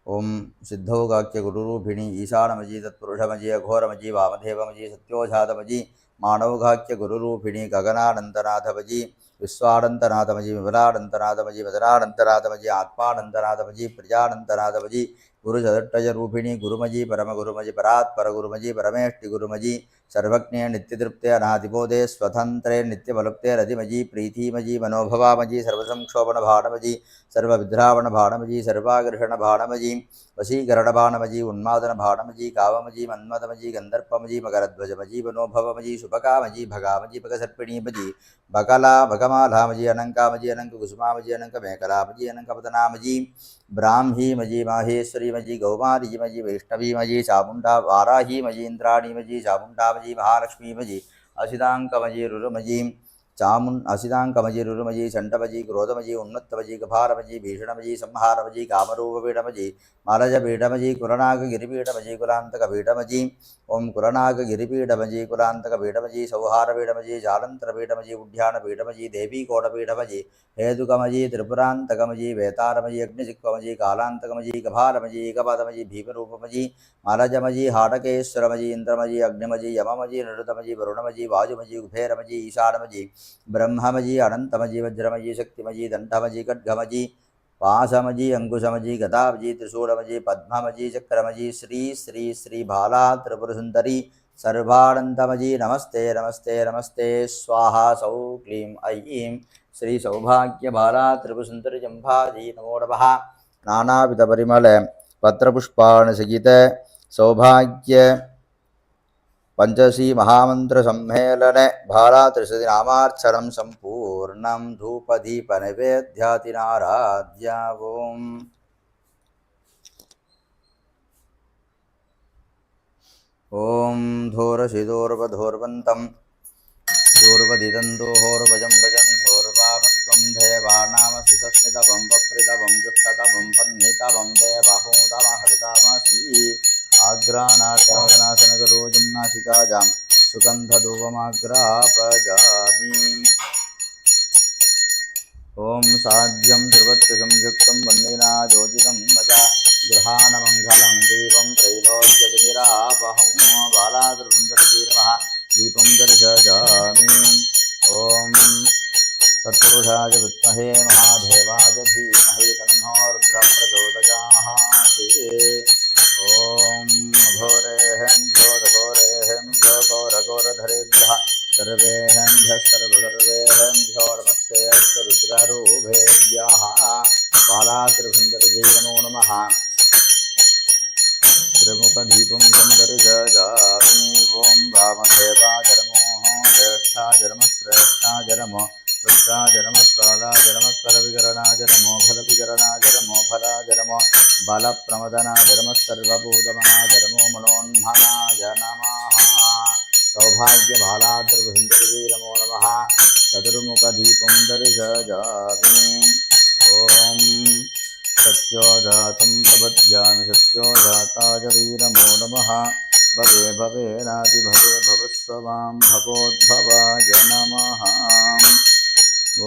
ओम सिद्धौघाख्यगुरुरूपिणी ईशानमजी तत्पुरुषमजी अघोरमजी वामदेवमजी सत्योजातमजी मानवघाख्यगुरुरूपिणी गगनानन्दनाथमजी विश्वानन्दनाथमजी विमलानन्दनाथमजी वदनानन्दनाथमजी आत्मानन्दनाथमजी प्रजानन्दनाथमजी गुरुचतुष्टयरूपिणी गुरुमजी परमगुरुमजी परात्परगुरुमजी परमेष्टिगुरुमजी सर्वज्ञे नित्यतृप्ते अनादिबोधे स्वतन्त्रे नित्यबलुप्ते रतिमजी प्रीतिमजी मनोभवामजी सर्वसंक्षोभणभाणमजी सर्वविद्रावणभाणमजी सर्वाकर्षणभाणमजी वशीकरणभाणमजी उन्मादनभाणमजी कावमजी मन्मथमजी गन्धर्पमजी मकरध्वजमजी मनोभवमजी शुभकामजी भगामजी भगसर्पिणीमजी बकला भगमालामजी अनङ्कामजी अनङ्ककुसुमामजी अनङ्कमेखलामजी अनङ्कपदनामजी ब्राह्मीमजी माहेश्वरीमजी गौमारीमजी वैष्णवीमजी चामुण्डा वाराहीमजी इन्द्राणीमजी चामुण्डामजी महालक्ष्मीमजी असिताङ्कमजी रुरुमजी चामुन् असिताङ्कमजि रुरुमजि चण्डमजि क्रोधमजि उन्मत्तमजि कभारमजि भीषणमजि संहारमजि कामरूपपीठमजि मालजपीठमजि कुलनागगिरिपीठमजि कुलान्तकपीठमजि ओं कुलनागगिरिपीठमजि कुलान्तकपीठमजि सौहारपीठमजि जालन्तरपीठमजि उड्यानपीठमजि देवीकोटपीठमजि हेतुकमजि त्रिपुरान्तकमजि वेतारमजि अग्निचिक्कमजि कालान्तकमजि कभारमजि कपदमजि भीमरूपमजि मालजमजि हाटकेश्वरमजि इंद्रमजि अग्निमजि यममजि निरुतमजि वरुणमजि वायुमजि कुबेरमजि ईशानमजि ब्रह्ममजि अनंतमजि वज्रमजि शक्तिमजि दंडमजि खड्गमजि पाशमजि अंकुशमजि गदामजि त्रिशूलमजि पद्ममजि चक्रमजि श्री श्री श्री बाला त्रिपुरसुंदरी सर्वानंदमजि नमस्ते नमस्ते नमस्ते स्वाहा सौ क्लीं ऐं श्री सौभाग्य बाला त्रिपुरसुंदरी जंभाजी नमो नमः नानाविध परिमल पत्रपुष्पाणि सहित सौभाग्य पंचशी महामंत्र सम्मेलन भाला त्रिशति नामार्चनम संपूर्णम धूपदीप नैवेद्यातिनाराध्य ओम धूरशिदूर्वधूर्वन्तं दूर्वदिदन्दोहोर्वजं भजन् धूर्वामस्त्वं देवानामसिषस्मितवं वप्रितवं जुष्टतवं पह्नितवं देवहूतमहृतमसि आग्राणाट्टनाशनकरोजं नासिकाजां सुगन्धधूपमाग्रापजामि ओं साध्यं ध्रुवत्संयुक्तं वन्दिना ज्योतितं मजा गृहाणमङ्गलं देवं त्रैलोक्यतिनिरापहं बालादृन्दरवीरमः दीपं दर्शयामि ॐ तत्पुरुषाय विद्महे महादेवाय धीमहि तन्नो रुद्रः प्रचोदयात् ॐ घोरेहं घोरघोरेभ्यः सर्वेभ्यो नमस्ते रुद्रारूपेभ्यः बालात्रिभुन्दरजै नमो नमः त्रिमुखदीपं दर्शयामि ॐ वामदेवाजनमोः ज्येष्ठाजनमश्रेष्ठाजनमो रुद्राजनमत्कालाजनमत्कलविकरणाजनमो फलविकरणाजनमो फलाजनमो बलप्रमदनाजनमः सर्वभूतमनाजनमो मनोन्मनाय नमः सौभाग्यबालात्रिभुन्दरजै नमो नमः चतुर्मुखदीपं दर्शयामि ॐ सत्योजातं प्रपद्यामि सत्योजाताय वै नमो नमः भवे भवेनाति भवे भवस्ववां भवोद्भवाय नमः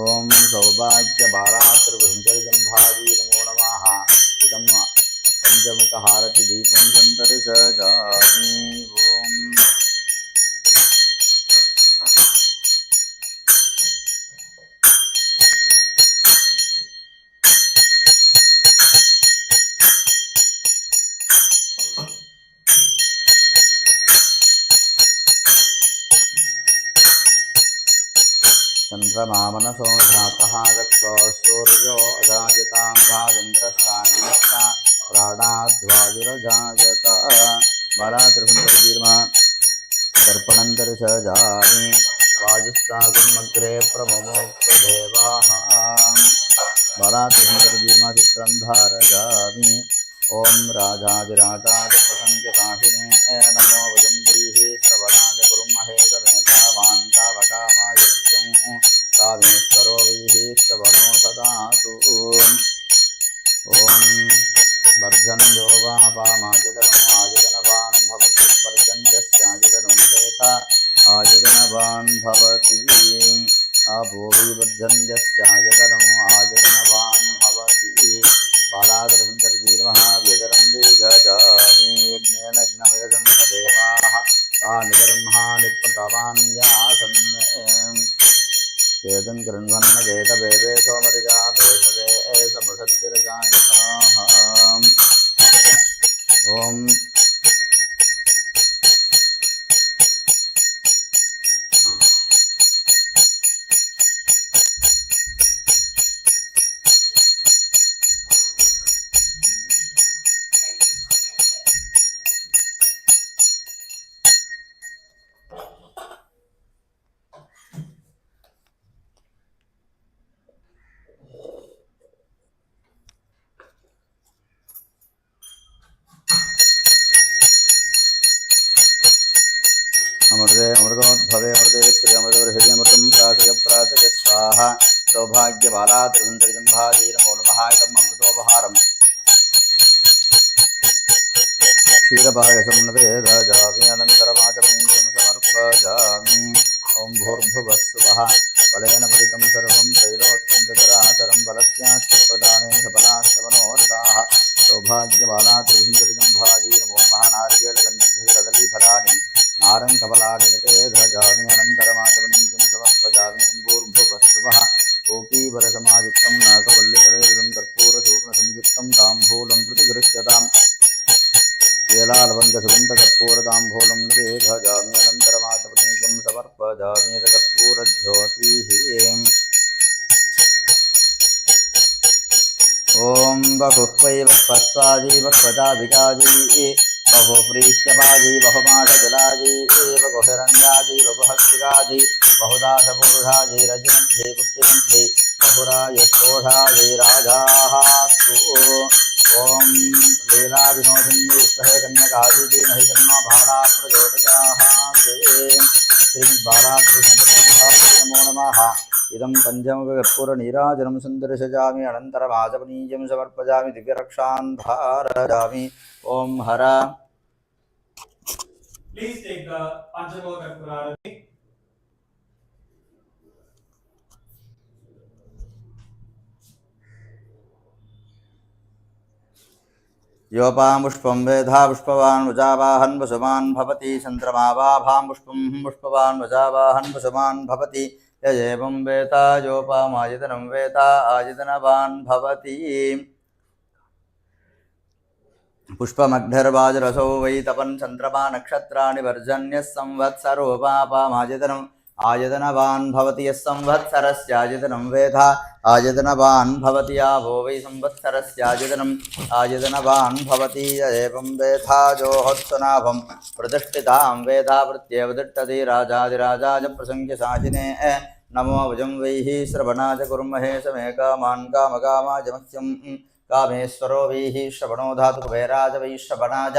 ॐ सौभाग्यबालात्रिभुन्दरजम्भाजी नमो नमः इदं पञ्चमुखहारतिदीपं सन्दर्शयामि ॐ चन्द्रमामनसो जातः गत्वा सूर्यो अजायताङ्घादिन्द्रस्तानिष्टा प्राणाद्वायुरजायत बालात्रिभुन्दरवीर्मा दर्पणं दर्शयामि वायुस्तागुमग्रे प्रममोक्तदेवाः बालात्रिभुन्दरवीर्मा चित्रं धारयामि ॐ राजाधिराजाय प्रसङ्ख्यसाहिने नमो वजम्बैः श्रवणाय कुर्महे समेतावान्तावकामाय नित्यं कामेश्वरो वैः श्रवणो ददातु ॐ वर्धन्यो वा पामायतनम् आयतनवान् भवति पर्जन्यस्यायतनं वेत आयतनवान् भवति आभो वै वर्धन्यस्यायतनम् आयतनवान् भवति बालात्रिभुन्दरवीर्मः व्यजरं वेदजामि यज्ञेन यज्ञमयजन्तदेवाः तानि ब्रह्माणि प्रतमान्यासन् वेदं गृह्णन् वेदवेदे सोमरिजा भेषजे समृषत्तिरजायताः ॐ अमृते अमृतोद्भवे अमृते श्रियमृतगृहृदयमृतं प्रासय प्रातय स्वाहा सौभाग्यबालात्रिगुन्तरिजम्भाजी नमो नमः इदम् अमृतोपहारम् क्षीरपायसं नवेदजामि अनन्तरमाचमनीयं समर्पयामि ॐ भूर्भुवः स्वः फलेन परितं सर्वं त्रैलोक्यं चतुराचरं फलस्यास्तिप्रदानेन सफलास्तमनोरथाः सौभाग्यबालात्रिगुन्तरिजम्भाजी नमो नमः नारिकेलगन्धभिरदलीफलानि नारङ्गफलानि निवेदजामि अनन्तरमाचमनीयं समर्पयामि ॐ भूर्भुवः स्वः कोकीवरसमायुक्तं नागवल्लितलेरिदं कर्पूरचूर्णसंयुक्तं ताम्बूलं प्रतिगृह्यताम् केलालवङ्गसुगन्धकर्पूरताम्बूलं निवेदयामि अनन्तरमाचमनीयं समर्पयामि कर्पूरज्योतिः ॐ बहुः वै बह्वस्वाजी बह्वजाधिकाजी बहुप्रीष्यपाजी बहुमासजलाजी बहुहिरण्याजी बहुहस्तिकाजी बहुदासपूर्णाजी रजमध्ये पुष्टिमध्ये बहुरायस्फोषाजी राजास्तु ॐ लीलाविनोदिनी विग्रहे कन्यकाजी महिकर्मा बाला प्रचोदयाः श्रीमद्बालाकृष्णनमो नमः इदं पञ्चमुखकर्पूरनीराजनं सुन्दरसजामि अनन्तरमाचमनीयं समर्पयामि दिव्यरक्षान् धारयामि ॐ हर Please take the Panchamoha Karpurarati. योपां पुष्पं वेधा पुष्पवान् वजावाहन् वसुमान् भवति चन्द्रमावाभां पुष्पं पुष्पवान् वजावाहन् वसुमान् भवति य एवं वेता योपामायतनं वेता आयतनवान् भवति पुष्पमग्निर्वाजरसो वै तपन् चन्द्रमा नक्षत्राणि वर्जन्यः संवत्सरोपापामायतनम् आयतनवान् भवति यः संवत्सरस्यायतनं वेधा आयतनवान् भवति आवो वै संवत्सरस्यायतनम् आयतनवान् भवति य एवं वेधा जोहोत्सनाभं प्रतिष्ठितां वेधा प्रत्येव तिष्ठति राजाधिराजाय प्रसङ्ख्यसाचिने नमो वजं वैः श्रवणाय कुर्महे समे कामान् कामकामाय मह्यं कामेश्वरो वैः श्रवणो धातु कुबेराज वै श्रवणाज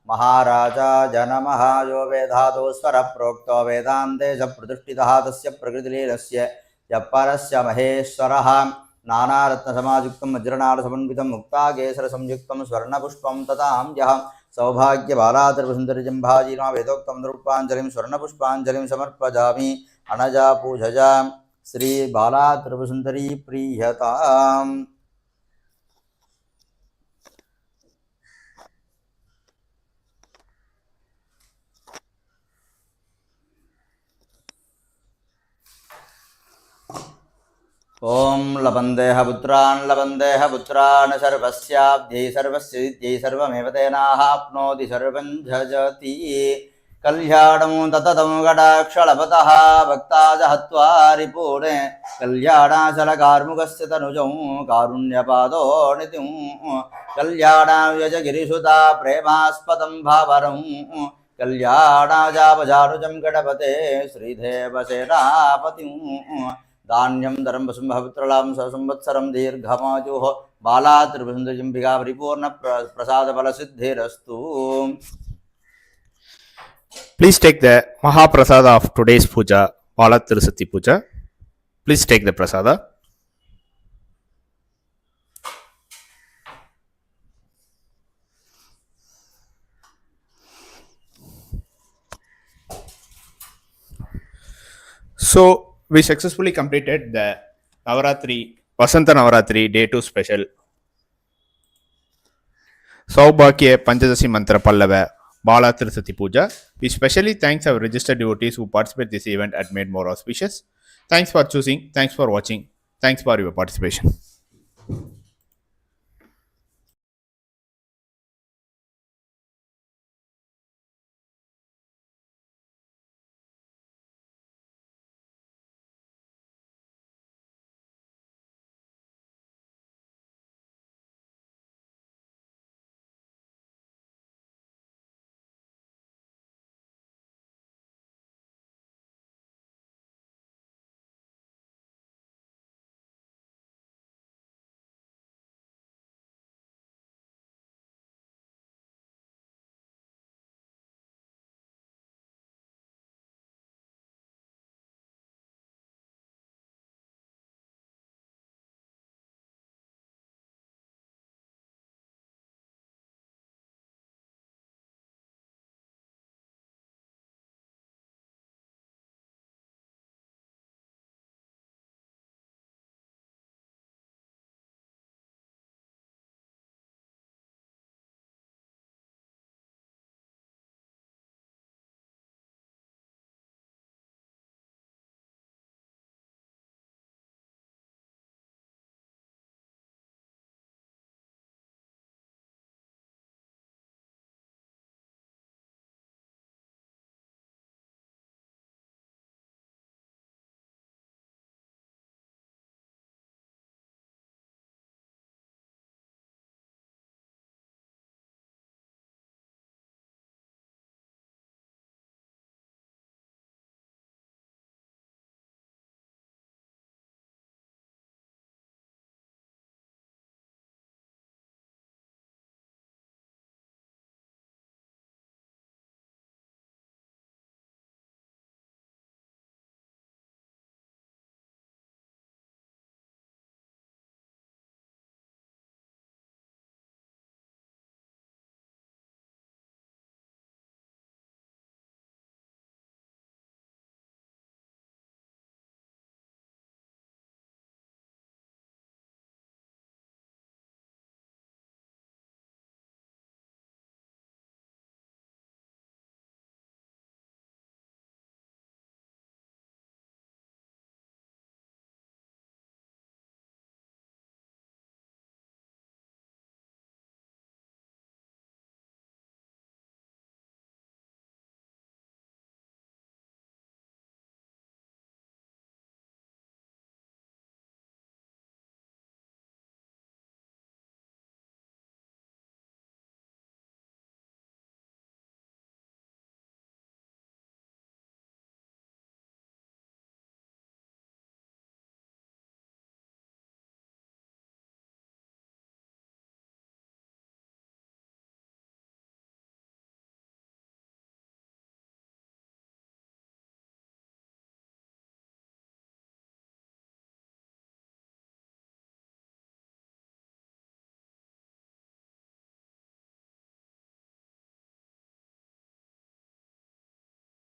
महाराजाय नमः यो वेदादो स्वरप्रोक्तो वेदान्ते च प्रतिष्ठितः तस्य प्रकृतिलीलस्य यः परस्य महेश्वरः नानारत्नसमायुक्तं वज्रनालसमन्वितं मुक्ताकेसरसंयुक्तं स्वर्णपुष्पं ततां यः सौभाग्यबालात्रिपुरसुन्दरीजम्भाजीना वेदोक्तं नृपाञ्जलिं स्वर्णपुष्पाञ्जलिं समर्पयामि अनजा पूजया श्रीबालात्रिपुरसुन्दरी प्रीयताम् ॐ लभन्देह पुत्रान् सर्वस्याब्ध्यै सर्वस्य विद्यै सर्वमेव तेनाप्नोति सर्वं झजति कल्याणं तततं गडाक्षलपतः भक्ताज हत्वा रिपूणे कल्याणाचलकार्मुकस्य तनुजं कारुण्यपादो नितिं कल्याणाव्यजगिरिसुता प्रेमास्पदं भावरं कल्याणाजापजानुजं गणपते श्रीदेवसेनापतिं धान्यं धर्म वसुंभपुत्रलां संवत्सरं दीर्घमायुः बालात्रिपुरसुन्दरीजम्बिका परिपूर्ण प्रसादफलसिद्धिरस्तु. Please take the Mahaprasada of today's puja, Balatrasati puja. Please take the prasada. So we successfully completed the Navaratri, Vasanta Navaratri Day 2 special. Saubhagya Panchadasi Mantra Pallava Balatrasati Puja. We specially thanks our registered devotees who participate in this event and made more auspicious. Thanks for choosing. Thanks for watching. Thanks for your participation.